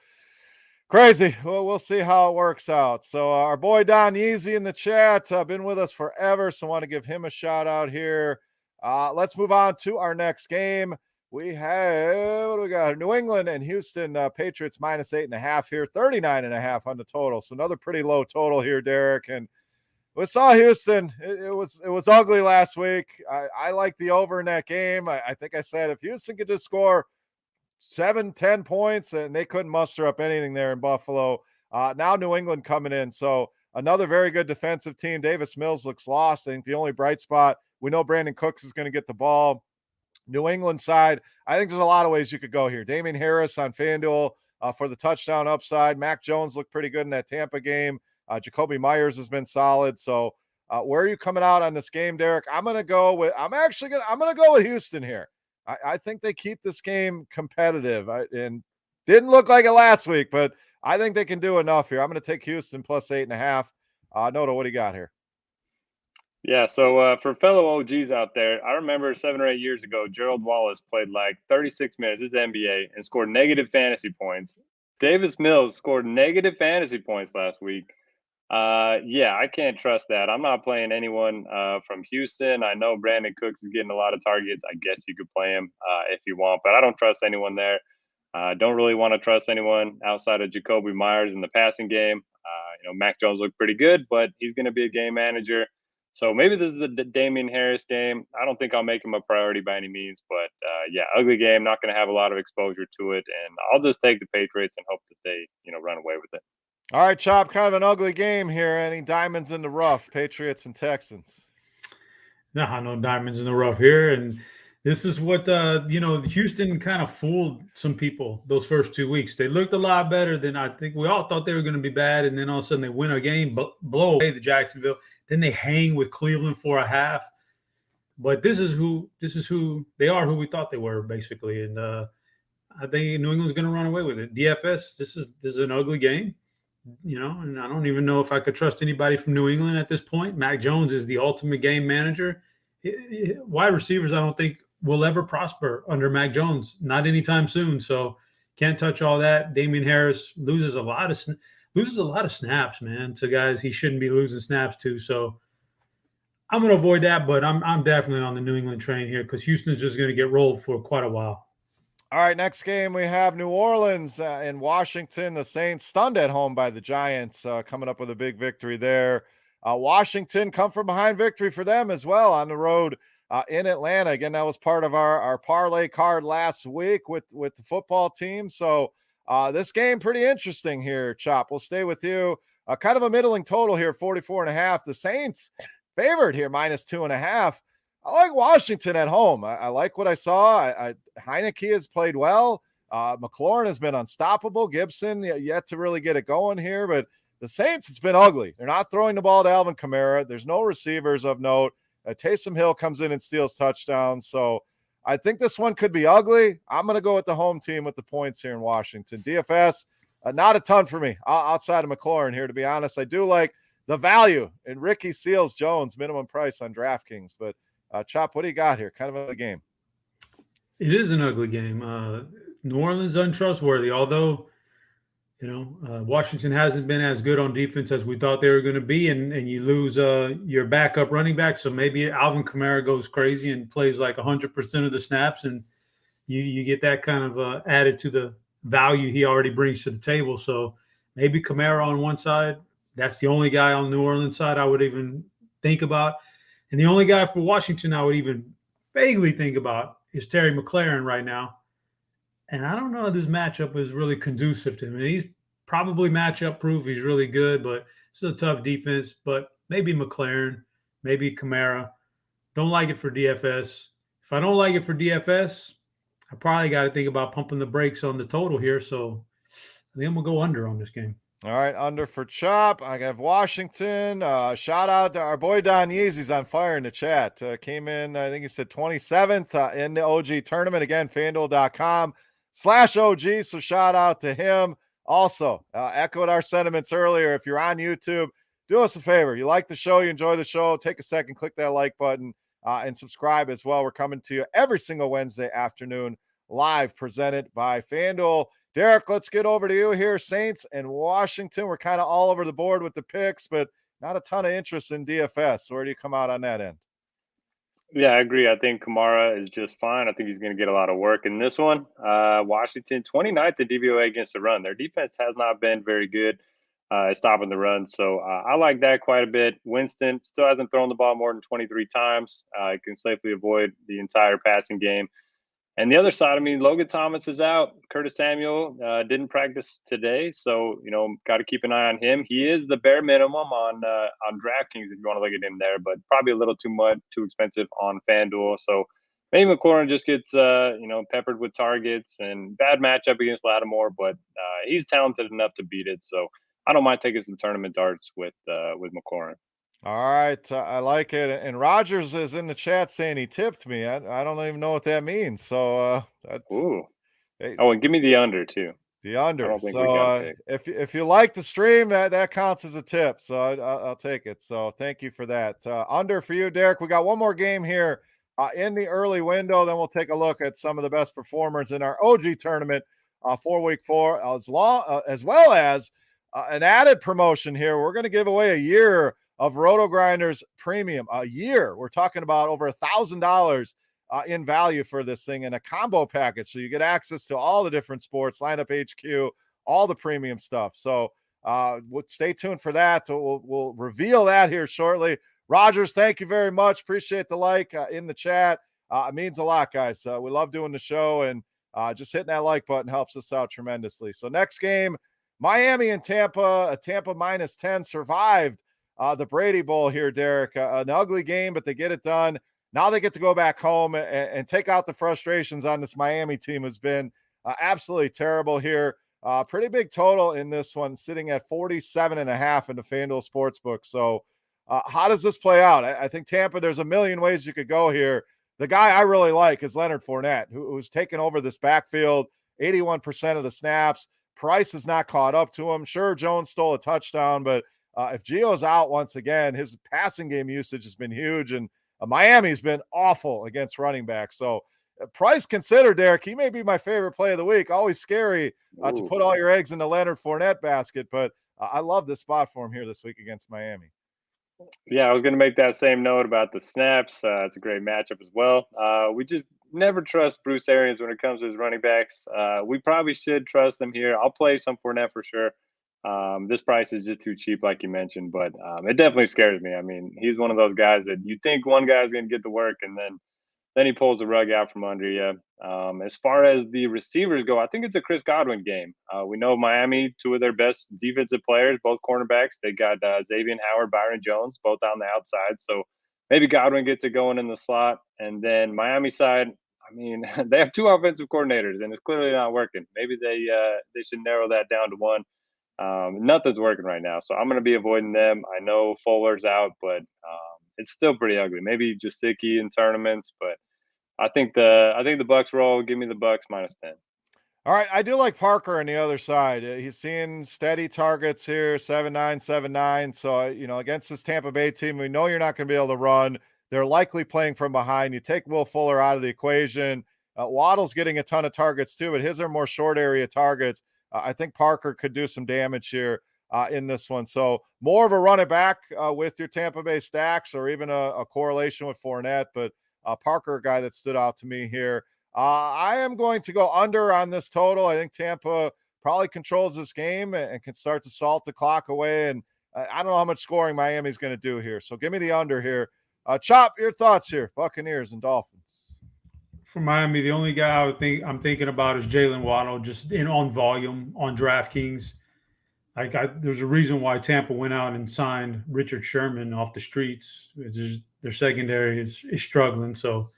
crazy. Well, we'll see how it works out. So our boy Don Yeezy in the chat, been with us forever. So I want to give him a shout out here. Let's move on to our next game. We have, what do we got? New England and Houston Patriots -8.5 here, 39.5 on the total. So another pretty low total here, Derek. And we saw Houston. It was ugly last week. I like the over in that game. I think I said if Houston could just score 7-10 points, and they couldn't muster up anything there in Buffalo. Now New England coming in. So another very good defensive team. Davis Mills looks lost. I think the only bright spot, we know Brandon Cooks is going to get the ball. New England side, I think there's a lot of ways you could go here. Damian Harris on FanDuel for the touchdown upside. Mac Jones looked pretty good in that Tampa game. Jacoby Myers has been solid. So where are you coming out on this game, Derek? I'm going to go with Houston here. I think they keep this game competitive. And didn't look like it last week, but I think they can do enough here. I'm going to take Houston +8.5. Noto, what do you got here? Yeah, so for fellow OGs out there, I remember 7 or 8 years ago, Gerald Wallace played like 36 minutes, this is NBA, and scored negative fantasy points. Davis Mills scored negative fantasy points last week. I can't trust that. I'm not playing anyone from Houston. I know Brandon Cooks is getting a lot of targets. I guess you could play him if you want, but I don't trust anyone there. Don't really want to trust anyone outside of Jacoby Myers in the passing game. Mac Jones looked pretty good, but he's going to be a game manager. So maybe this is the Damian Harris game. I don't think I'll make him a priority by any means, but ugly game. Not going to have a lot of exposure to it, and I'll just take the Patriots and hope that they, run away with it. All right, Chop, kind of an ugly game here. Any diamonds in the rough, Patriots and Texans? No diamonds in the rough here, and this is what Houston kind of fooled some people those first 2 weeks. They looked a lot better than I think we all thought they were going to be bad, and then all of a sudden they win a game, blow away the Jacksonville. Then they hang with Cleveland for a half. But this is who they are, who we thought they were, basically. And I think New England's going to run away with it. DFS, this is an ugly game, and I don't even know if I could trust anybody from New England at this point. Mac Jones is the ultimate game manager. Wide receivers, I don't think will ever prosper under Mac Jones, not anytime soon. So can't touch all that. Damian Harris loses a lot loses a lot of snaps, man, to guys he shouldn't be losing snaps to. So I'm going to avoid that, but I'm definitely on the New England train here because Houston's just going to get rolled for quite a while. All right, next game we have New Orleans and Washington. The Saints stunned at home by the Giants, coming up with a big victory there. Washington come from behind victory for them as well on the road in Atlanta. Again, that was part of our parlay card last week with the football team. So this game pretty interesting here, Chop. We'll stay with you. Kind of a middling total here, 44.5. The Saints favored here, -2.5. I like Washington at home. I like what I saw. Heineke has played well. McLaurin has been unstoppable. Gibson yet to really get it going here, but the Saints, it's been ugly. They're not throwing the ball to Alvin Kamara. There's no receivers of note. Taysom Hill comes in and steals touchdowns. So I think this one could be ugly. I'm going to go with the home team with the points here in Washington. DFS, not a ton for me outside of McLaurin here, to be honest. I do like the value in Ricky Seals-Jones, minimum price on DraftKings, but Chop, what do you got here? Kind of a game. It is an ugly game. New Orleans untrustworthy, although, Washington hasn't been as good on defense as we thought they were going to be, and you lose your backup running back, so maybe Alvin Kamara goes crazy and plays like 100% of the snaps, and you get that kind of added to the value he already brings to the table. So maybe Kamara on one side. That's the only guy on New Orleans side I would even think about. And the only guy for Washington I would even vaguely think about is Terry McLaurin right now. And I don't know if this matchup is really conducive to him. And he's probably matchup proof. He's really good, but it's a tough defense. But maybe McLaurin, maybe Kamara. Don't like it for DFS. If I don't like it for DFS, I probably got to think about pumping the brakes on the total here. So I think I'm going to go under on this game. All right, under for Chop. I have Washington. Shout out to our boy Don Yeezy's on fire in the chat. Came in, I think he said 27th in the OG tournament. Again, FanDuel.com/OG. So shout out to him. Also, echoed our sentiments earlier. If you're on YouTube, do us a favor. You like the show, you enjoy the show, take a second, click that like button, and subscribe as well. We're coming to you every single Wednesday afternoon, live, presented by FanDuel. Derek, let's get over to you here. Saints and Washington. We're kind of all over the board with the picks, but not a ton of interest in DFS. So where do you come out on that end? Yeah, I agree. I think Kamara is just fine. I think he's going to get a lot of work in this one. Washington, 29th in DVOA against the run. Their defense has not been very good at stopping the run. So I like that quite a bit. Winston still hasn't thrown the ball more than 23 times. Can safely avoid the entire passing game. And the other side, I mean, Logan Thomas is out. Curtis Samuel didn't practice today, so got to keep an eye on him. He is the bare minimum on DraftKings if you want to look at him there, but probably a little too expensive on FanDuel. So maybe McLaurin just gets peppered with targets and bad matchup against Lattimore, but he's talented enough to beat it. So I don't mind taking some tournament darts with McLaurin. All right, I like it. And Rogers is in the chat saying he tipped me. I don't even know what that means. So, ooh, hey, and give me the under too. The under. I don't think So if you like the stream, that counts as a tip. So I'll take it. So thank you for that. Under for you, Derek. We got one more game here in the early window. Then we'll take a look at some of the best performers in our OG tournament for week 4, as well as an added promotion here. We're going to give away a year of RotoGrinders Premium. A year. We're talking about over $1,000 in value for this thing in a combo package. So you get access to all the different sports, lineup HQ, all the premium stuff. So stay tuned for that. So we'll reveal that here shortly. Rogers, thank you very much. Appreciate the like in the chat. It means a lot, guys. We love doing the show, and just hitting that like button helps us out tremendously. So next game, Miami and Tampa. Tampa -10 survived the Brady Bowl here, Derek. An ugly game, but they get it done. Now they get to go back home and take out the frustrations on this Miami team has been absolutely terrible here. Pretty big total in this one, sitting at 47.5 in the FanDuel Sportsbook. So how does this play out? I think Tampa, there's a million ways you could go here. The guy I really like is Leonard Fournette, who's taken over this backfield, 81% of the snaps. Price has not caught up to him. Sure, Jones stole a touchdown, but if Gio's out once again, his passing game usage has been huge, and Miami's been awful against running backs. So price considered, Derek, he may be my favorite play of the week. Always scary to put all your eggs in the Leonard Fournette basket, but I love this spot for him here this week against Miami. Yeah, I was going to make that same note about the snaps. It's a great matchup as well. We just never trust Bruce Arians when it comes to his running backs. We probably should trust them here. I'll play some Fournette for sure. This price is just too cheap, like you mentioned, but it definitely scares me. I mean, he's one of those guys that you think one guy's going to get the work, and then he pulls the rug out from under you. As far as the receivers go, I think it's a Chris Godwin game. We know Miami, two of their best defensive players, both cornerbacks. They got Xavier Howard, Byron Jones, both on the outside. So maybe Godwin gets it going in the slot. And then Miami side, I mean, they have two offensive coordinators, and it's clearly not working. Maybe they should narrow that down to one. Nothing's working right now, so I'm going to be avoiding them. I know Fuller's out, but it's still pretty ugly. Maybe Jasicki in tournaments, but I think the Bucks roll. Give me the Bucks -10. All right, I do like Parker on the other side. He's seeing steady targets here, 7-9, 7-9. So, against this Tampa Bay team, we know you're not going to be able to run. They're likely playing from behind. You take Will Fuller out of the equation. Waddle's getting a ton of targets too, but his are more short area targets. I think Parker could do some damage here in this one. So more of a run it back with your Tampa Bay stacks, or even a correlation with Fournette. But Parker, a guy that stood out to me here. I am going to go under on this total. I think Tampa probably controls this game and can start to salt the clock away. And I don't know how much scoring Miami's going to do here. So give me the under here. Chop, your thoughts here, Buccaneers and Dolphins. For Miami, the only guy I'm thinking about is Jalen Waddle, just on volume on DraftKings. There's a reason why Tampa went out and signed Richard Sherman off the streets. Their secondary is struggling, so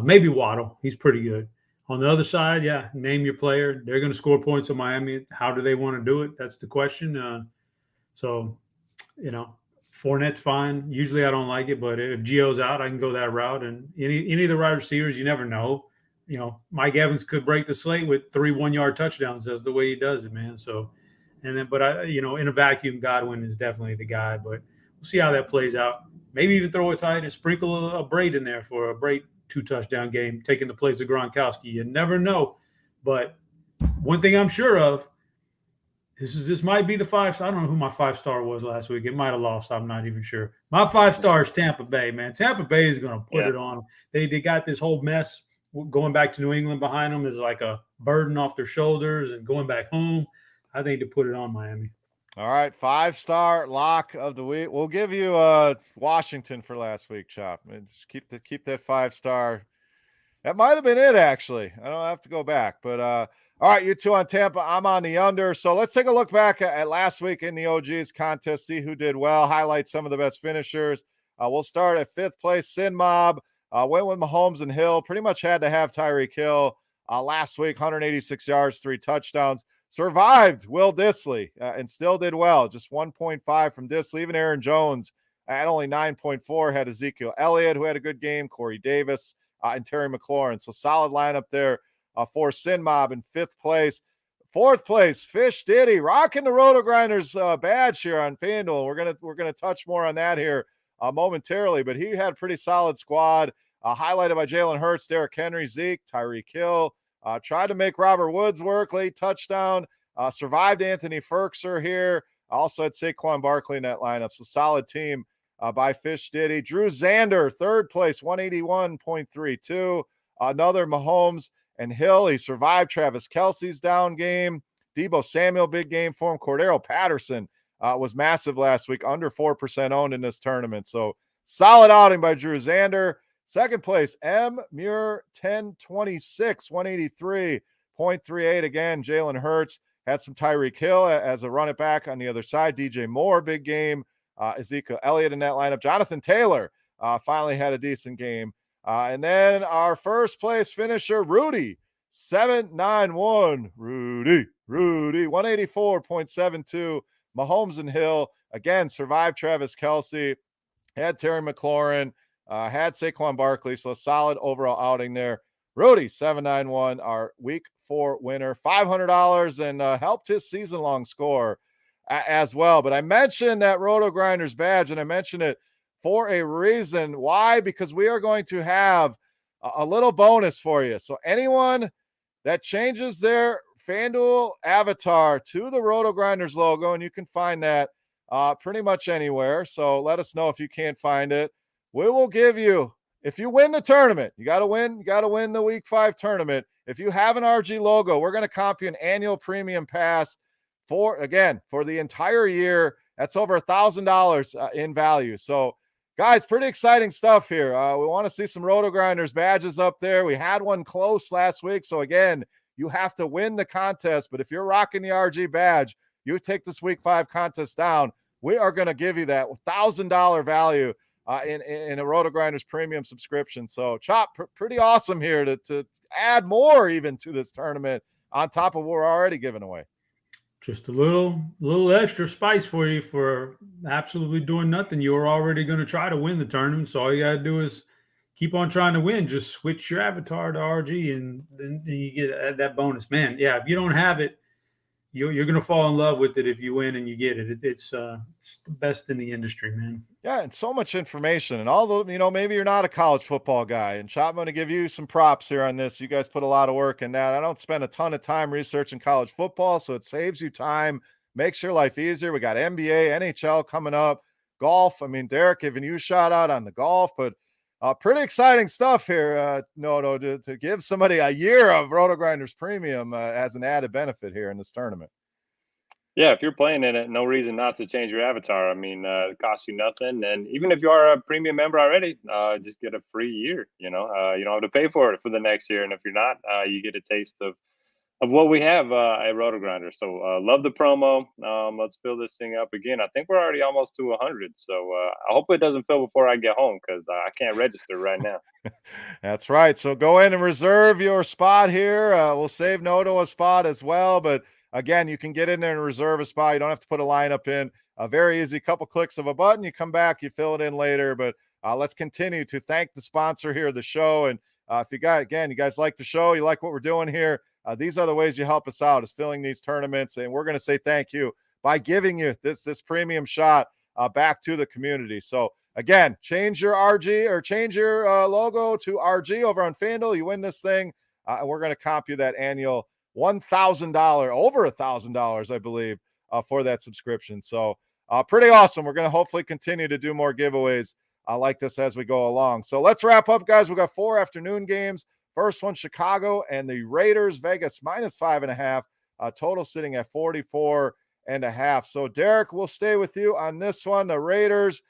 maybe Waddle. He's pretty good. On the other side, yeah, name your player. They're going to score points on Miami. How do they want to do it? That's the question. Fournette's fine. Usually I don't like it, but if Gio's out, I can go that route. And any of the wide receivers, you never know. Mike Evans could break the slate with 3 1-yard touchdowns. That's the way he does it, man. So, in a vacuum, Godwin is definitely the guy. But we'll see how that plays out. Maybe even throw a tight and sprinkle a Braid in there for a Braid 2-touchdown game, taking the place of Gronkowski. You never know. But one thing I'm sure of, this might be the 5. I don't know who my 5-star was last week. It might have lost. I'm not even sure. My 5-star is Tampa Bay, man. Tampa Bay is going to put it on. They got this whole mess going back to New England behind them. Is like a burden off their shoulders, and going back home, I think to put it on Miami. All right, 5-star lock of the week. We'll give you Washington for last week, Chop. Keep that 5-star. That might have been it, actually. I don't have to go back, but all right, you two on Tampa. I'm on the under. So let's take a look back at last week in the OGs contest, see who did well, highlight some of the best finishers. We'll start at 5th place. Sin Mob went with Mahomes and Hill. Pretty much had to have Tyreek Hill last week, 186 yards, 3 touchdowns. Survived Will Dissly and still did well. Just 1.5 from Dissly. Even Aaron Jones at only 9.4 had Ezekiel Elliott, who had a good game, Corey Davis, and Terry McLaurin. So solid lineup there for Sin Mob in 5th place. 4th place, Fish Diddy, rocking the RotoGrinders badge here on FanDuel. We're gonna touch more on that here momentarily, but he had a pretty solid squad, highlighted by Jalen Hurts, Derrick Henry, Zeke, Tyreek Hill. Tried to make Robert Woods work, late touchdown. Survived Anthony Ferkser here. Also had Saquon Barkley in that lineup. So solid team by Fish Diddy. Drew Zander, 3rd place, 181.32. Another Mahomes and Hill. He survived Travis Kelce's down game. Deebo Samuel, big game for him. Cordero Patterson was massive last week, under 4% owned in this tournament. So solid outing by Drew Zander. 2nd place, M. Muir, 1026, 183.38. Again, Jalen Hurts had some Tyreek Hill as a run it back on the other side. DJ Moore, big game. Ezekiel Elliott in that lineup. Jonathan Taylor finally had a decent game. And then our 1st place finisher, Rudy, 791. Rudy, 184.72. Mahomes and Hill, again, survived Travis Kelce, had Terry McLaurin, had Saquon Barkley, so a solid overall outing there. Rudy, 791, our week 4 winner, $500, and helped his season-long score as well. But I mentioned that RotoGrinders badge, and I mentioned it for a reason. Why? Because we are going to have a little bonus for you. So anyone that changes their FanDuel avatar to the RotoGrinders logo, and you can find that pretty much anywhere. So let us know if you can't find it. We will give you, if you win the tournament, you got to win the week 5 tournament. If you have an RG logo, we're going to comp you an annual premium pass for the entire year. That's over $1,000 in value. So guys, pretty exciting stuff here. We want to see some RotoGrinders badges up there. We had one close last week. So again, you have to win the contest. But if you're rocking the RG badge, you take this week 5 contest down. We are going to give you that $1,000 value in a RotoGrinders premium subscription. So Chop, pretty awesome here to add more even to this tournament on top of what we're already giving away. Just a little extra spice for you for absolutely doing nothing. You're already going to try to win the tournament. So all you got to do is keep on trying to win. Just switch your avatar to RG and then you get that bonus. Man, yeah, if you don't have it, you're going to fall in love with it if you win and you get it. It's the best in the industry, man. Yeah, and so much information. And although, maybe you're not a college football guy, and Chop, I'm going to give you some props here on this. You guys put a lot of work in that. I don't spend a ton of time researching college football, so it saves you time, makes your life easier. We got NBA, NHL coming up, golf. I mean, Derek giving you a shout out on the golf, but pretty exciting stuff here. To give somebody a year of RotoGrinders Premium as an added benefit here in this tournament. Yeah, if you're playing in it, no reason not to change your avatar. I mean, it costs you nothing, and even if you are a premium member already, just get a free year. You don't have to pay for it for the next year, and if you're not, you get a taste of what we have at RotoGrinder. So love the promo. Let's fill this thing up again. I think we're already almost to 100. So I hope it doesn't fill before I get home because I can't register right now. That's right. So go in and reserve your spot here. We'll save Noto a spot as well. But again, you can get in there and reserve a spot. You don't have to put a lineup in. Very easy. Couple clicks of a button. You come back, you fill it in later. But let's continue to thank the sponsor here of the show. And if you guys like the show, you like what we're doing here, these are the ways you help us out, is filling these tournaments. And we're going to say thank you by giving you this premium shot back to the community. So again, change your RG or change your logo to RG over on FanDuel. You win this thing, and we're going to comp you that annual $1,000, over $1,000, I believe, for that subscription. So pretty awesome. We're going to hopefully continue to do more giveaways like this as we go along. So let's wrap up, guys. We've got 4 afternoon games. First one, Chicago and the Raiders, Vegas -5.5. Total sitting at 44.5. So Derek, we'll stay with you on this one. The Raiders,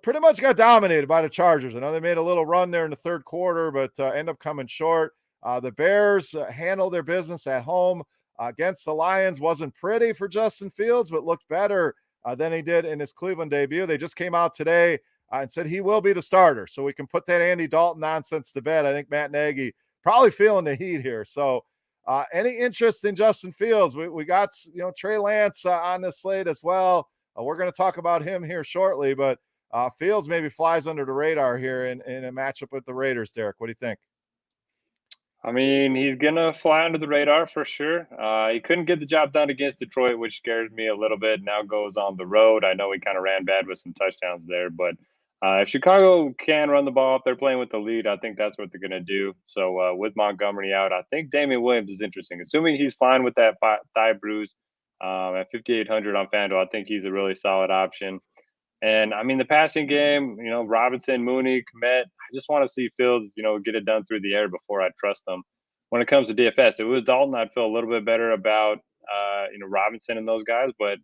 pretty much got dominated by the Chargers. I know they made a little run there in the third quarter, but end up coming short. The Bears handled their business at home against the Lions. Wasn't pretty for Justin Fields, but looked better than he did in his Cleveland debut. They just came out today and said he will be the starter. So we can put that Andy Dalton nonsense to bed. I think Matt Nagy probably feeling the heat here. So any interest in Justin Fields? We got, Trey Lance on this slate as well. We're going to talk about him here shortly, but Fields maybe flies under the radar here in a matchup with the Raiders. Derek, what do you think? I mean, he's going to fly under the radar for sure. He couldn't get the job done against Detroit, which scares me a little bit. Now goes on the road. I know he kind of ran bad with some touchdowns there, but if Chicago can run the ball, if they're playing with the lead, I think that's what they're going to do. So with Montgomery out, I think Damian Williams is interesting. Assuming he's fine with that thigh bruise at 5,800 on FanDuel, I think he's a really solid option. And I mean, the passing game, Robinson, Mooney, Kmet, I just want to see Fields, get it done through the air before I trust them. When it comes to DFS, if it was Dalton, I'd feel a little bit better about, Robinson and those guys. But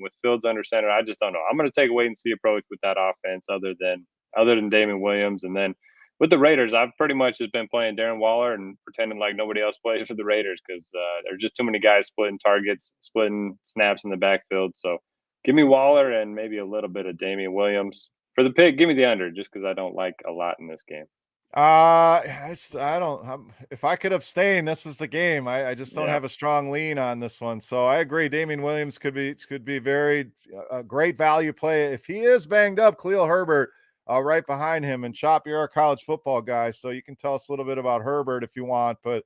with Fields under center, I just don't know. I'm going to take a wait and see approach with that offense other than Damian Williams. And then with the Raiders, I've pretty much just been playing Darren Waller and pretending like nobody else plays for the Raiders because there's just too many guys splitting targets, splitting snaps in the backfield. So give me Waller and maybe a little bit of Damian Williams. For the pick, give me the under just because I don't like a lot in this game. I don't. If I could abstain, this is the game. I just don't have a strong lean on this one. So I agree. Damian Williams could be very a great value play if he is banged up. Khalil Herbert right behind him, and Chop, you're a college football guy, so you can tell us a little bit about Herbert if you want, but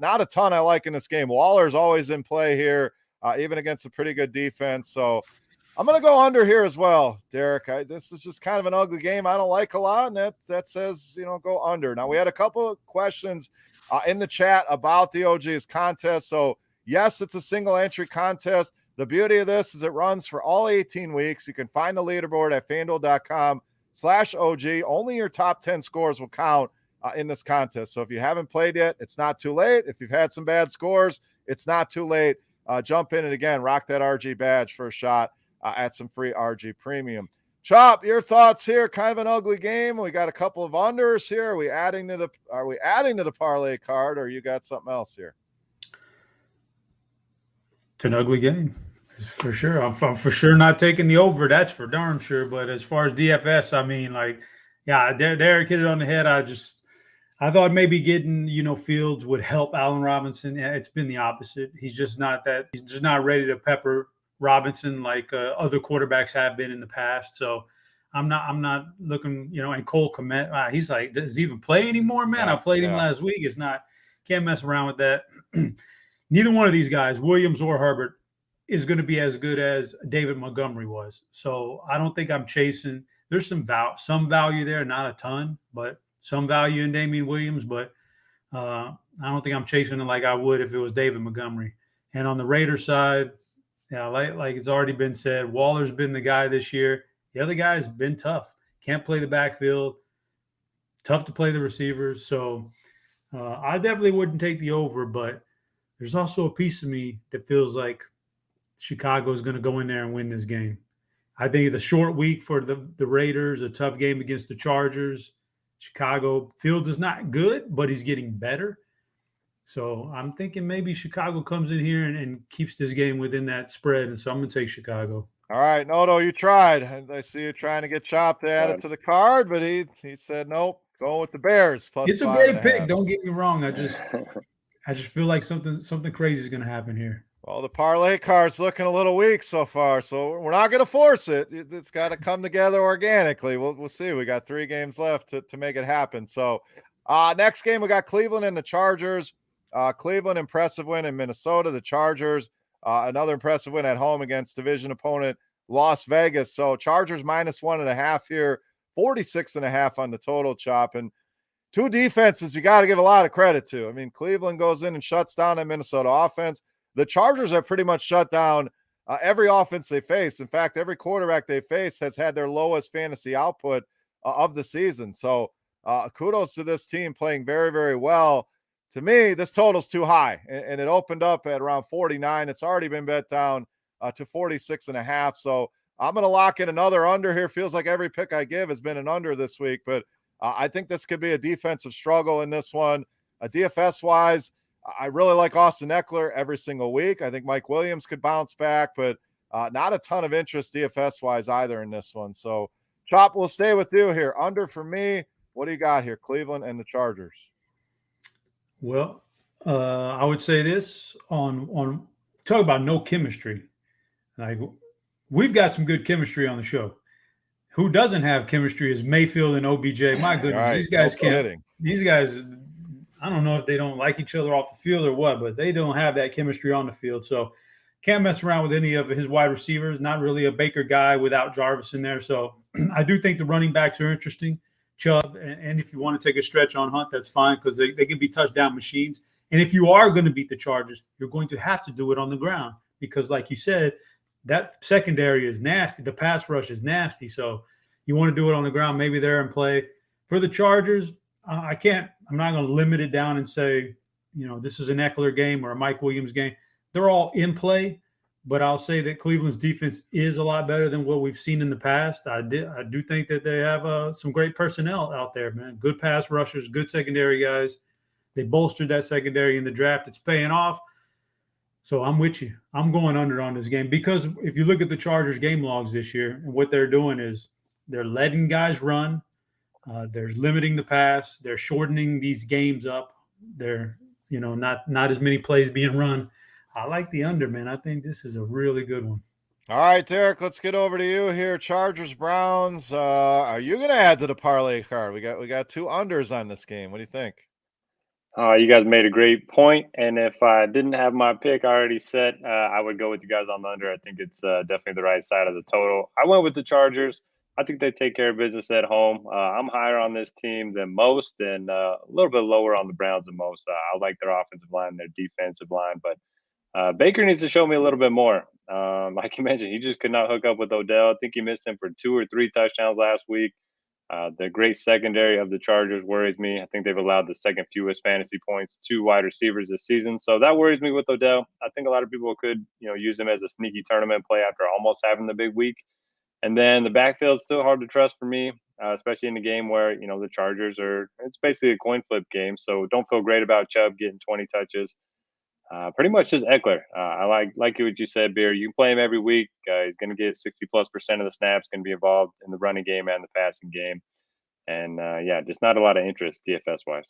not a ton I like in this game. Waller's always in play here, even against a pretty good defense. So I'm going to go under here as well, Derek. This is just kind of an ugly game I don't like a lot, and that says, go under. Now, we had a couple of questions in the chat about the OG's contest, so Yes, it's a single entry contest. The beauty of this is it runs for all 18 weeks. You can find the leaderboard at FanDuel.com/OG. Only your top 10 scores will count in this contest. So if you haven't played yet, it's not too late. If you've had some bad scores, it's not too late. Jump in and again, rock that RG badge for a shot at some free RG premium. Chop, your thoughts here? Kind of an ugly game. We got a couple of unders here. Are we adding to the parlay card, or you got something else here? It's an ugly game, for sure. I'm for sure not taking the over. That's for darn sure. But as far as DFS, I mean, like, yeah, Derek hit it on the head. I thought maybe getting, Fields would help Allen Robinson. Yeah, it's been the opposite. He's just not ready to pepper Robinson like other quarterbacks have been in the past. So I'm not looking, and Cole Kmet, he's like, does he even play anymore, man? I played him last week. Can't mess around with that. Neither one of these guys, Williams or Herbert, is going to be as good as David Montgomery was. So I don't think I'm chasing. There's some value there, not a ton, but some value in Damian Williams. But I don't think I'm chasing it like I would if it was David Montgomery. And on the Raiders side, yeah, like it's already been said, Waller's been the guy this year. The other guy's been tough. Can't play the backfield. Tough to play the receivers. So I definitely wouldn't take the over, but there's also a piece of me that feels like Chicago is going to go in there and win this game. I think the short week for the Raiders, a tough game against the Chargers. Chicago, Fields is not good, but he's getting better. So I'm thinking maybe Chicago comes in here and keeps this game within that spread. And so I'm going to take Chicago. All right, Noto, you tried. I see you trying to get Chop to add it to the card, but he said nope. Go with the Bears. It's a great pick. Don't get me wrong. I just feel like something crazy is going to happen here. Well, the parlay card's looking a little weak so far, so we're not going to force it. It's got to come together organically. We'll see. We got 3 games left to make it happen. So next game, we got Cleveland and the Chargers. Cleveland, impressive win in Minnesota. The Chargers, another impressive win at home against division opponent Las Vegas. So Chargers -1.5 here, 46.5 on the total, Chop. And 2 defenses you got to give a lot of credit to. I mean, Cleveland goes in and shuts down that Minnesota offense. The Chargers have pretty much shut down every offense they face. In fact, every quarterback they face has had their lowest fantasy output of the season. So kudos to this team playing very, very well. To me, this total's too high, and it opened up at around 49. It's already been bet down to 46.5. So I'm going to lock in another under here. Feels like every pick I give has been an under this week, but I think this could be a defensive struggle in this one. DFS-wise, I really like Austin Eckler every single week. I think Mike Williams could bounce back, but not a ton of interest DFS-wise either in this one. So, Chop, we'll stay with you here. Under for me. What do you got here? Cleveland and the Chargers. Well, I would say this on talk about no chemistry. Like, we've got some good chemistry on the show. Who doesn't have chemistry is Mayfield and OBJ. My goodness, right. These guys can't. These guys, I don't know if they don't like each other off the field or what, but they don't have that chemistry on the field. So can't mess around with any of his wide receivers. Not really a Baker guy without Jarvis in there. So I do think the running backs are interesting. Chubb, and if you want to take a stretch on Hunt, that's fine because they can be touchdown machines. And if you are going to beat the Chargers, you're going to have to do it on the ground because, like you said, that secondary is nasty. The pass rush is nasty. So you want to do it on the ground, maybe they're in play. For the Chargers, I'm not going to limit it down and say, this is an Eckler game or a Mike Williams game. They're all in play, but I'll say that Cleveland's defense is a lot better than what we've seen in the past. I do think that they have some great personnel out there, man. Good pass rushers, good secondary guys. They bolstered that secondary in the draft. It's paying off. So I'm with you. I'm going under on this game because if you look at the Chargers game logs this year and what they're doing is they're letting guys run. They're limiting the pass. They're shortening these games up. They're, not as many plays being run. I like the under, man. I think this is a really good one. All right, Derek, let's get over to you here. Chargers, Browns. Are you going to add to the parlay card? We got 2 unders on this game. What do you think? You guys made a great point, and if I didn't have my pick already set, I would go with you guys on the under. I think it's definitely the right side of the total. I went with the Chargers. I think they take care of business at home. I'm higher on this team than most and a little bit lower on the Browns than most. I like their offensive line, their defensive line, but Baker needs to show me a little bit more. Like you mentioned, he just could not hook up with Odell. I think he missed him for 2 or 3 touchdowns last week. The great secondary of the Chargers worries me. I think they've allowed the second fewest fantasy points to wide receivers this season, so that worries me with Odell. I think a lot of people could, use him as a sneaky tournament play after almost having the big week. And then the backfield's still hard to trust for me, especially in a game where the Chargers it's basically a coin flip game. So don't feel great about Chubb getting 20 touches. Pretty much just Eckler. I like what you said, Beer. You can play him every week. He's going to get 60+% of the snaps. Going to be involved in the running game and the passing game. And just not a lot of interest DFS wise.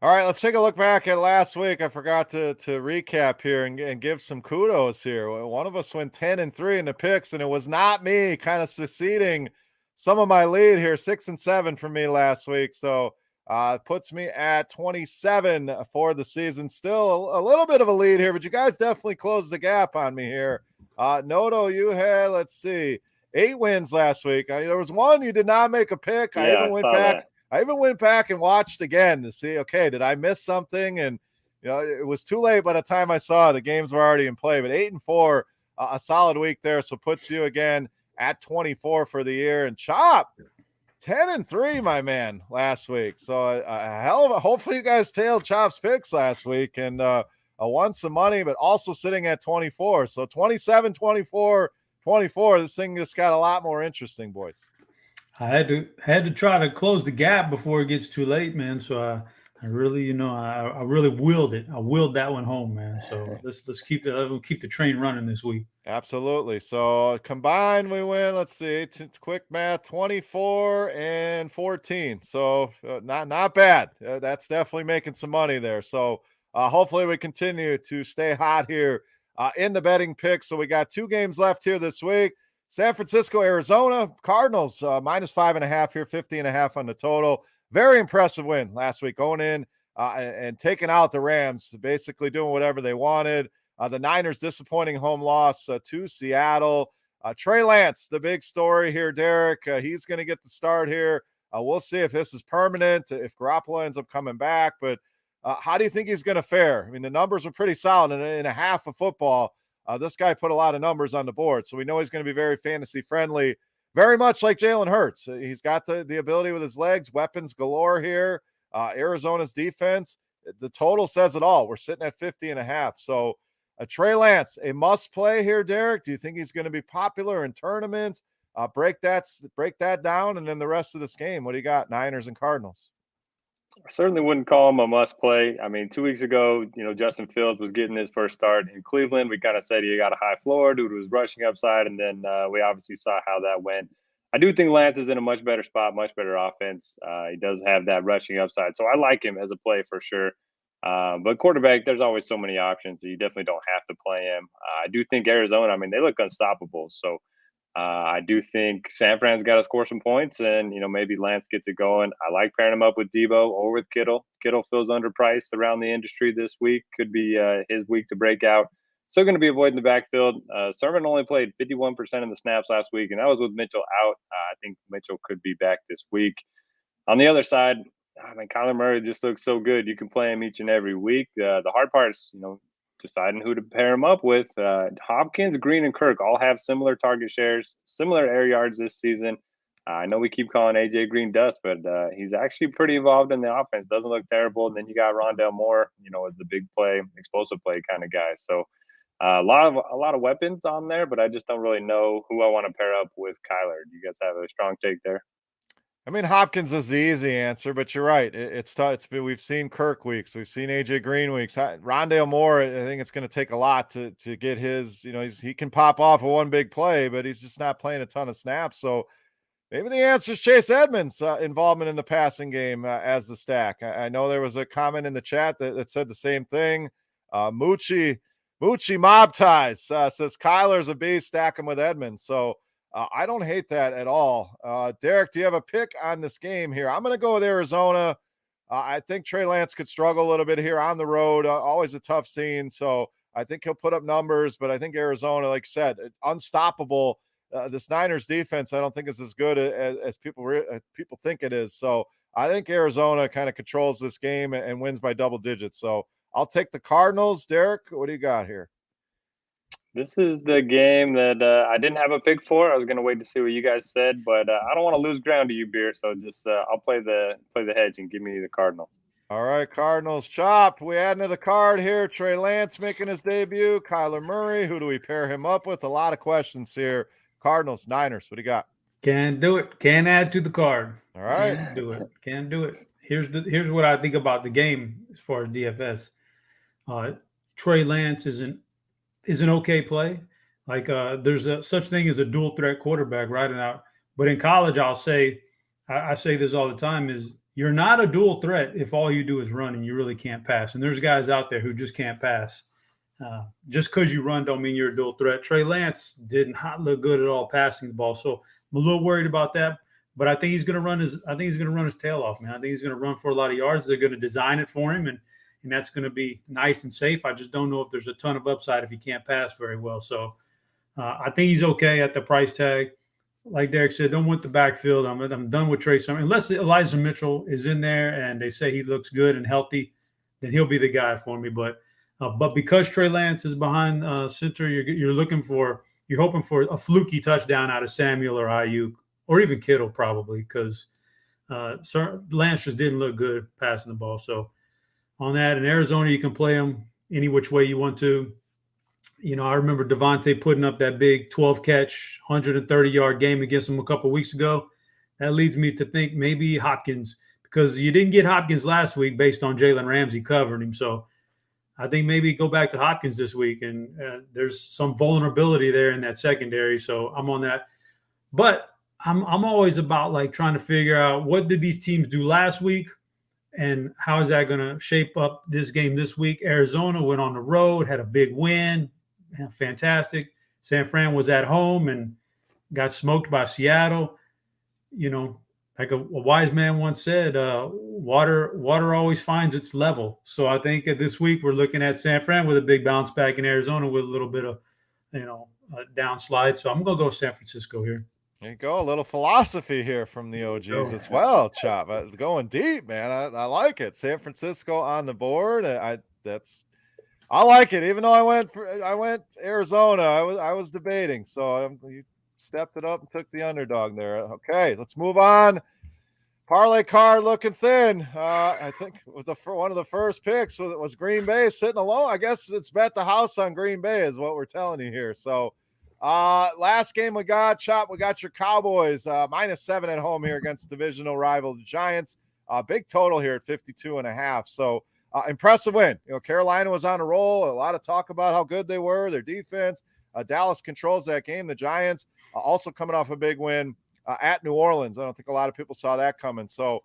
All right, let's take a look back at last week. I forgot to recap here and give some kudos here. One of us went 10-3 in the picks, and it was not me, kind of seceding some of my lead here, 6-7 for me last week. So it puts me at 27 for the season. Still a little bit of a lead here, but you guys definitely closed the gap on me here. Noto, you had, let's see, 8 wins last week. There was one you did not make a pick. Yeah, I even went back. That. I even went back and watched again to see, okay, did I miss something? And, it was too late by the time I saw it. The games were already in play, but 8-4, a solid week there. So puts you again at 24 for the year. And Chop, 10-3, my man, last week. So a hell of a, hopefully you guys tailed Chop's picks last week and won some money, but also sitting at 24. So 27, 24, 24. This thing just got a lot more interesting, boys. I had to try to close the gap before it gets too late, man. So I really, I really willed it. I willed that one home, man. So let's keep the train running this week. Absolutely. So combined, we win. Let's see, it's quick math: 24 and 14. So not bad. That's definitely making some money there. So hopefully we continue to stay hot here in the betting picks. So we got 2 games left here this week. San Francisco, Arizona Cardinals -5.5 here, 50.5 on the total. Very impressive win last week, going in and taking out the Rams, basically doing whatever they wanted. The Niners disappointing home loss to Seattle. Trey Lance, the big story here, Derek. He's going to get the start here. We'll see if this is permanent, if Garoppolo ends up coming back. But how do you think he's going to fare? I mean, the numbers are pretty solid in a half of football. This guy put a lot of numbers on the board, so we know he's going to be very fantasy friendly, very much like Jalen Hurts. He's got the ability with his legs, weapons galore here. Arizona's defense, the total says it all. We're sitting at 50.5. So Trey Lance, a must play here, Derek. Do you think he's going to be popular in tournaments? Break that down, and then the rest of this game. What do you got, Niners and Cardinals? I certainly wouldn't call him a must play. I mean, 2 weeks ago, Justin Fields was getting his first start in Cleveland. We kind of said he got a high floor due to his rushing upside, and then we obviously saw how that went. I do think Lance is in a much better spot, much better offense. He does have that rushing upside, so I like him as a play for sure. But quarterback, there's always so many options. So you definitely don't have to play him. I do think Arizona, I mean, they look unstoppable. So I do think San Fran's got to score some points, and maybe Lance gets it going. I like pairing him up with Debo or with Kittle. Kittle feels underpriced around the industry this week. Could be his week to break out. Still going to be avoiding the backfield. Sermon only played 51% of the snaps last week, and that was with Mitchell out. I think Mitchell could be back this week. On the other side, I mean, Kyler Murray just looks so good. You can play him each and every week. The hard part is, deciding who to pair him up with. Hopkins, Green, and Kirk all have similar target shares, similar air yards this season. I know we keep calling AJ Green dust, but he's actually pretty involved in the offense. Doesn't look terrible. And then you got Rondale Moore, as the big play, explosive play kind of guy. So a lot of weapons on there, but I just don't really know who I want to pair up with Kyler. Do you guys have a strong take there? I mean, Hopkins is the easy answer, but you're right. It's tough. We've seen Kirk weeks. We've seen AJ Green weeks. Rondale Moore, I think it's going to take a lot to get his, he can pop off a one big play, but he's just not playing a ton of snaps. So maybe the answer is Chase Edmonds' involvement in the passing game as the stack. I know there was a comment in the chat that said the same thing. Moochie Mob Ties says Kyler's a beast, stack him with Edmonds. So I don't hate that at all. Derek, do you have a pick on this game here? I'm going to go with Arizona. I think Trey Lance could struggle a little bit here on the road. Always a tough scene. So I think he'll put up numbers, but I think Arizona, like I said, unstoppable. This Niners defense, I don't think is as good as people think it is. So I think Arizona kind of controls this game and wins by double digits. So I'll take the Cardinals. Derek, what do you got here? This is the game that I didn't have a pick for. I was going to wait to see what you guys said, but I don't want to lose ground to you, Beer. So just I'll play the hedge and give me the Cardinals. All right, Cardinals chopped. We add to the card here. Trey Lance making his debut. Kyler Murray. Who do we pair him up with? A lot of questions here. Cardinals, Niners. What do you got? Can't do it. Can't add to the card. All right. Can't do it. Can't do it. Here's what I think about the game as far as DFS. Trey Lance is an okay play. Like there's a such thing as a dual threat quarterback right now. But in college, I'll say, I say this all the time, is you're not a dual threat if all you do is run and you really can't pass. And there's guys out there who just can't pass. Just because you run don't mean you're a dual threat. Trey Lance did not look good at all passing the ball. So I'm a little worried about that. But I think he's going to run his tail off, man. I think he's going to run for a lot of yards. They're going to design it for him, and that's going to be nice and safe. I just don't know if there's a ton of upside if he can't pass very well. So I think he's okay at the price tag. Like Derek said, don't want the backfield. I'm done with Trey Sermon. Unless Elijah Mitchell is in there and they say he looks good and healthy, then he'll be the guy for me. But because Trey Lance is behind center, you're hoping for a fluky touchdown out of Samuel or Ayuk or even Kittle probably, because Lance just didn't look good passing the ball. So on that, in Arizona, you can play him any which way you want to. You know, I remember Devontae putting up that big 12-catch, 130-yard game against him a couple of weeks ago. That leads me to think maybe Hopkins, because you didn't get Hopkins last week based on Jalen Ramsey covering him. So I think maybe go back to Hopkins this week, and there's some vulnerability there in that secondary. So I'm on that. But I'm always about like trying to figure out what did these teams do last week and how is that going to shape up this game this week. Arizona went on the road, had a big win. Fantastic. San Fran was at home and got smoked by Seattle. You know, like a wise man once said, water always finds its level. So I think this week we're looking at San Fran with a big bounce back in Arizona with a little bit of, a downslide. So I'm going to go San Francisco here. There you go. A little philosophy here from the OGs as well, Chop. Going deep, man. I like it. San Francisco on the board. I like it. Even though I went Arizona, I was debating. So you stepped it up and took the underdog there. Okay, let's move on. Parlay card looking thin. I think it was one of the first picks was Green Bay sitting alone. I guess it's bet the house on Green Bay is what we're telling you here. So last game we got, Chop, we got your Cowboys -7 at home here against divisional rival the Giants. Big total here at 52.5. So impressive win. You know, Carolina was on a roll. A lot of talk about how good they were, their defense. Dallas controls that game. The Giants also coming off a big win at New Orleans. I don't think a lot of people saw that coming. So,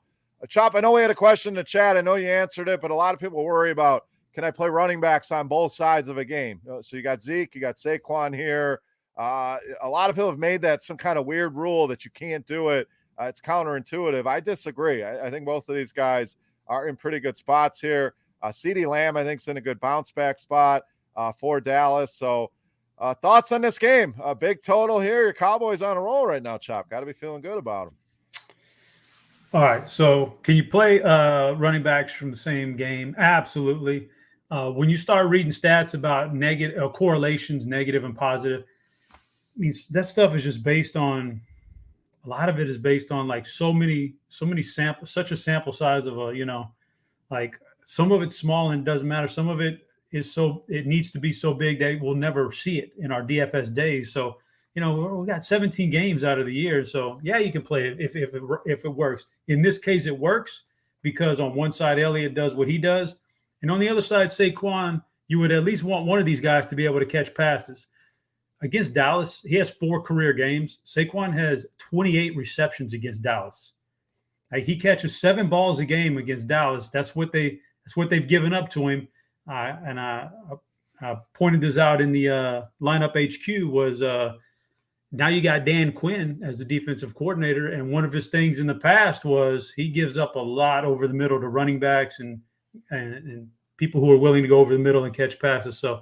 Chop, I know we had a question in the chat. I know you answered it, but a lot of people worry about, can I play running backs on both sides of a game? So you got Zeke, you got Saquon here. A lot of people have made that some kind of weird rule that you can't do it. It's counterintuitive. I disagree. I think both of these guys are in pretty good spots here. CeeDee Lamb, I think, is in a good bounce back spot for Dallas. So thoughts on this game? A big total here. Your Cowboys on a roll right now, Chop. Got to be feeling good about them. All right. So can you play running backs from the same game? Absolutely. When you start reading stats about negative correlations, negative and positive, I mean, that stuff is just based on, a lot of it is based on like so many samples, such a sample size of like some of it's small and it doesn't matter. Some of it is it needs to be so big that we'll never see it in our DFS days. So, we got 17 games out of the year. So yeah, you can play it if it works. In this case, it works because on one side, Elliott does what he does. And on the other side, Saquon, you would at least want one of these guys to be able to catch passes. Against Dallas, he has 4 career games. Saquon has 28 receptions against Dallas. He catches 7 balls a game against Dallas. That's what they've given up to him. And I pointed this out in the lineup HQ was now you got Dan Quinn as the defensive coordinator, and one of his things in the past was he gives up a lot over the middle to running backs and people who are willing to go over the middle and catch passes. So.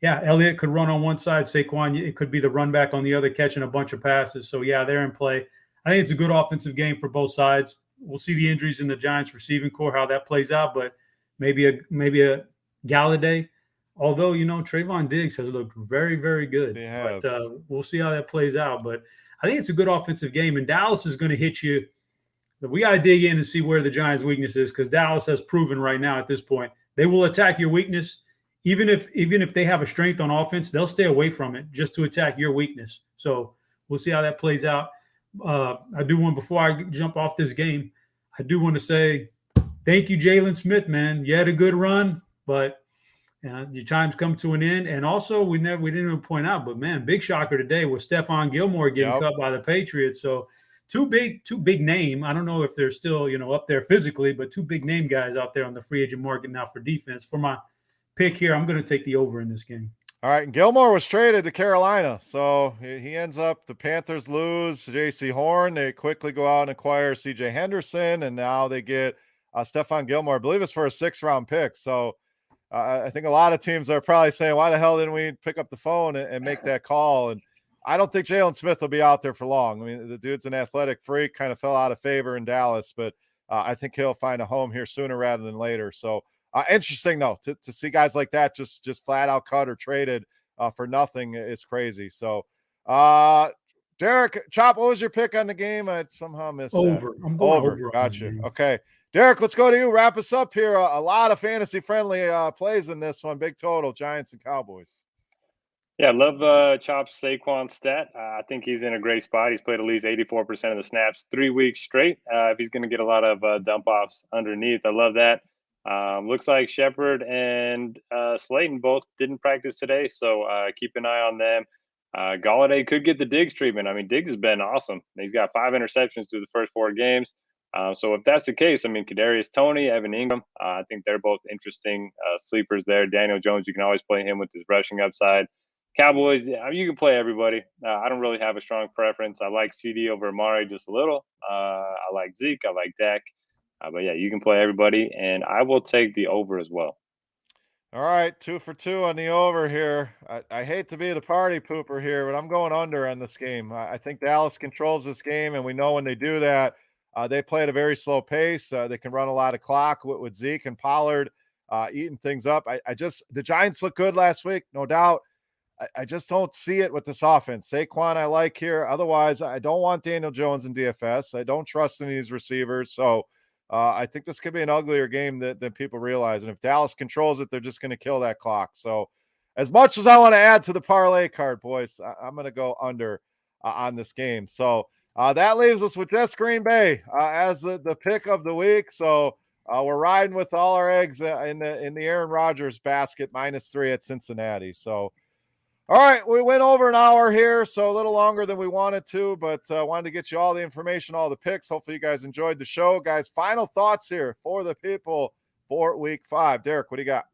Yeah, Elliott could run on one side. Saquon, it could be the run back on the other, catching a bunch of passes. So, yeah, they're in play. I think it's a good offensive game for both sides. We'll see the injuries in the Giants receiving core, how that plays out. But maybe a Galladay Although, Trayvon Diggs has looked very, very good. He But has. we'll see how that plays out. But I think it's a good offensive game, and Dallas is going to hit you. We got to dig in and see where the Giants' weakness is, because Dallas has proven right now at this point they will attack your weakness. Even if they have a strength on offense, they'll stay away from it just to attack your weakness. So we'll see how that plays out. I do want, before I jump off this game, I do want to say thank you, Jalen Smith, man. You had a good run, but your time's come to an end. And also, we didn't even point out, but man, big shocker today was Stephon Gilmore getting cut by the Patriots. So two big name. I don't know if they're still up there physically, but two big name guys out there on the free agent market now for defense. For my pick here, I'm going to take the over in this game. All right, and Gilmore was traded to Carolina, so he ends up, the Panthers lose J.C. Horn. They quickly go out and acquire C.J. Henderson, and now they get Stephon Gilmore. I believe it's for a 6th-round pick. So I think a lot of teams are probably saying, why the hell didn't we pick up the phone and make that call? And I don't think Jalen Smith will be out there for long. I mean, the dude's an athletic freak, kind of fell out of favor in Dallas, but I think he'll find a home here sooner rather than later. So interesting, though, to see guys like that just flat out cut or traded for nothing is crazy. So, Derek, Chop, what was your pick on the game? I somehow missed over. That. I'm going over. Gotcha. Okay. Derek, let's go to you. Wrap us up here. A lot of fantasy-friendly plays in this one. Big total, Giants and Cowboys. Yeah, I love Chop's Saquon stat. I think he's in a great spot. He's played at least 84% of the snaps 3 weeks straight. If he's going to get a lot of dump-offs underneath, I love that. Looks like Shepard and Slayton both didn't practice today, so keep an eye on them. Galladay could get the Diggs treatment. I mean, Diggs has been awesome. He's got 5 interceptions through the first 4 games. So if that's the case, I mean, Kadarius Toney, Evan Ingram, I think they're both interesting sleepers there. Daniel Jones, you can always play him with his rushing upside. Cowboys, yeah, you can play everybody. I don't really have a strong preference. I like CD over Amari just a little. I like Zeke. I like Dak. But yeah, you can play everybody, and I will take the over as well. All right, 2 for 2 on the over here. I hate to be the party pooper here, but I'm going under on this game. I think Dallas controls this game, and we know when they do that, they play at a very slow pace. They can run a lot of clock with Zeke and Pollard eating things up. The Giants look good last week, no doubt. I just don't see it with this offense. Saquon I like here. Otherwise, I don't want Daniel Jones in DFS. I don't trust in these receivers. So I think this could be an uglier game than people realize. And if Dallas controls it, they're just going to kill that clock. So as much as I want to add to the parlay card, boys, I'm going to go under on this game. So that leaves us with just Green Bay as the pick of the week. So we're riding with all our eggs in the Aaron Rodgers basket, -3 at Cincinnati. So all right, we went over an hour here, so a little longer than we wanted to, but wanted to get you all the information, all the picks. Hopefully you guys enjoyed the show. Guys, final thoughts here for the people for week 5. Derek, what do you got?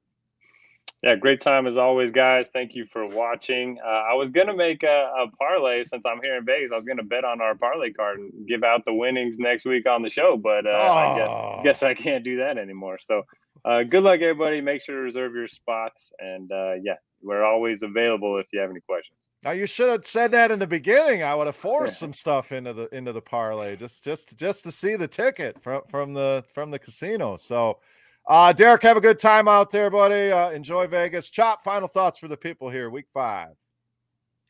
Yeah, great time as always, guys. Thank you for watching. I was going to make a parlay since I'm here in Vegas. I was going to bet on our parlay card and give out the winnings next week on the show, but I guess I can't do that anymore. So good luck, everybody. Make sure to reserve your spots. And, yeah, we're always available if you have any questions. Now you should have said that in the beginning. I would have forced some stuff into the parlay just to see the ticket from the casino. So Derek, have a good time out there, buddy. Enjoy Vegas. Chop, final thoughts for the people here, week 5.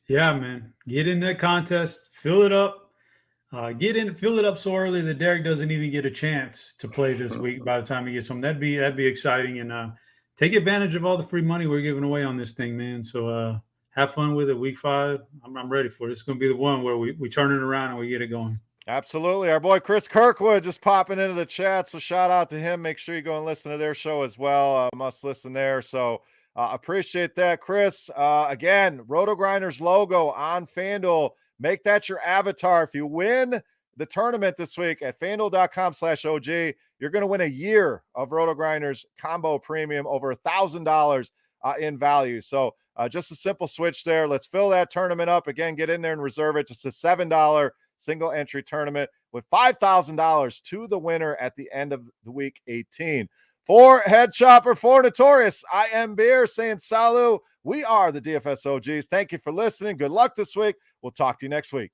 Yeah, man. Get in that contest, fill it up. Fill it up so early that Derek doesn't even get a chance to play this week by the time he gets home. That'd be exciting. And take advantage of all the free money we're giving away on this thing, man. So have fun with it. Week 5. I'm ready for it. It's going to be the one where we turn it around and we get it going. Absolutely. Our boy Chris Kirkwood just popping into the chat. So shout out to him. Make sure you go and listen to their show as well. Must listen there. So appreciate that, Chris. Again, RotoGrinders logo on FanDuel. Make that your avatar. If you win the tournament this week at FanDuel.com/OG, you're going to win a year of RotoGrinders combo premium, over $1,000 in value. So just a simple switch there. Let's fill that tournament up. Again, get in there and reserve it. Just a $7 single entry tournament with $5,000 to the winner at the end of the week 18. For Head Chopper, for Notorious, I am Beer saying salut. We are the DFS OGs. Thank you for listening. Good luck this week. We'll talk to you next week.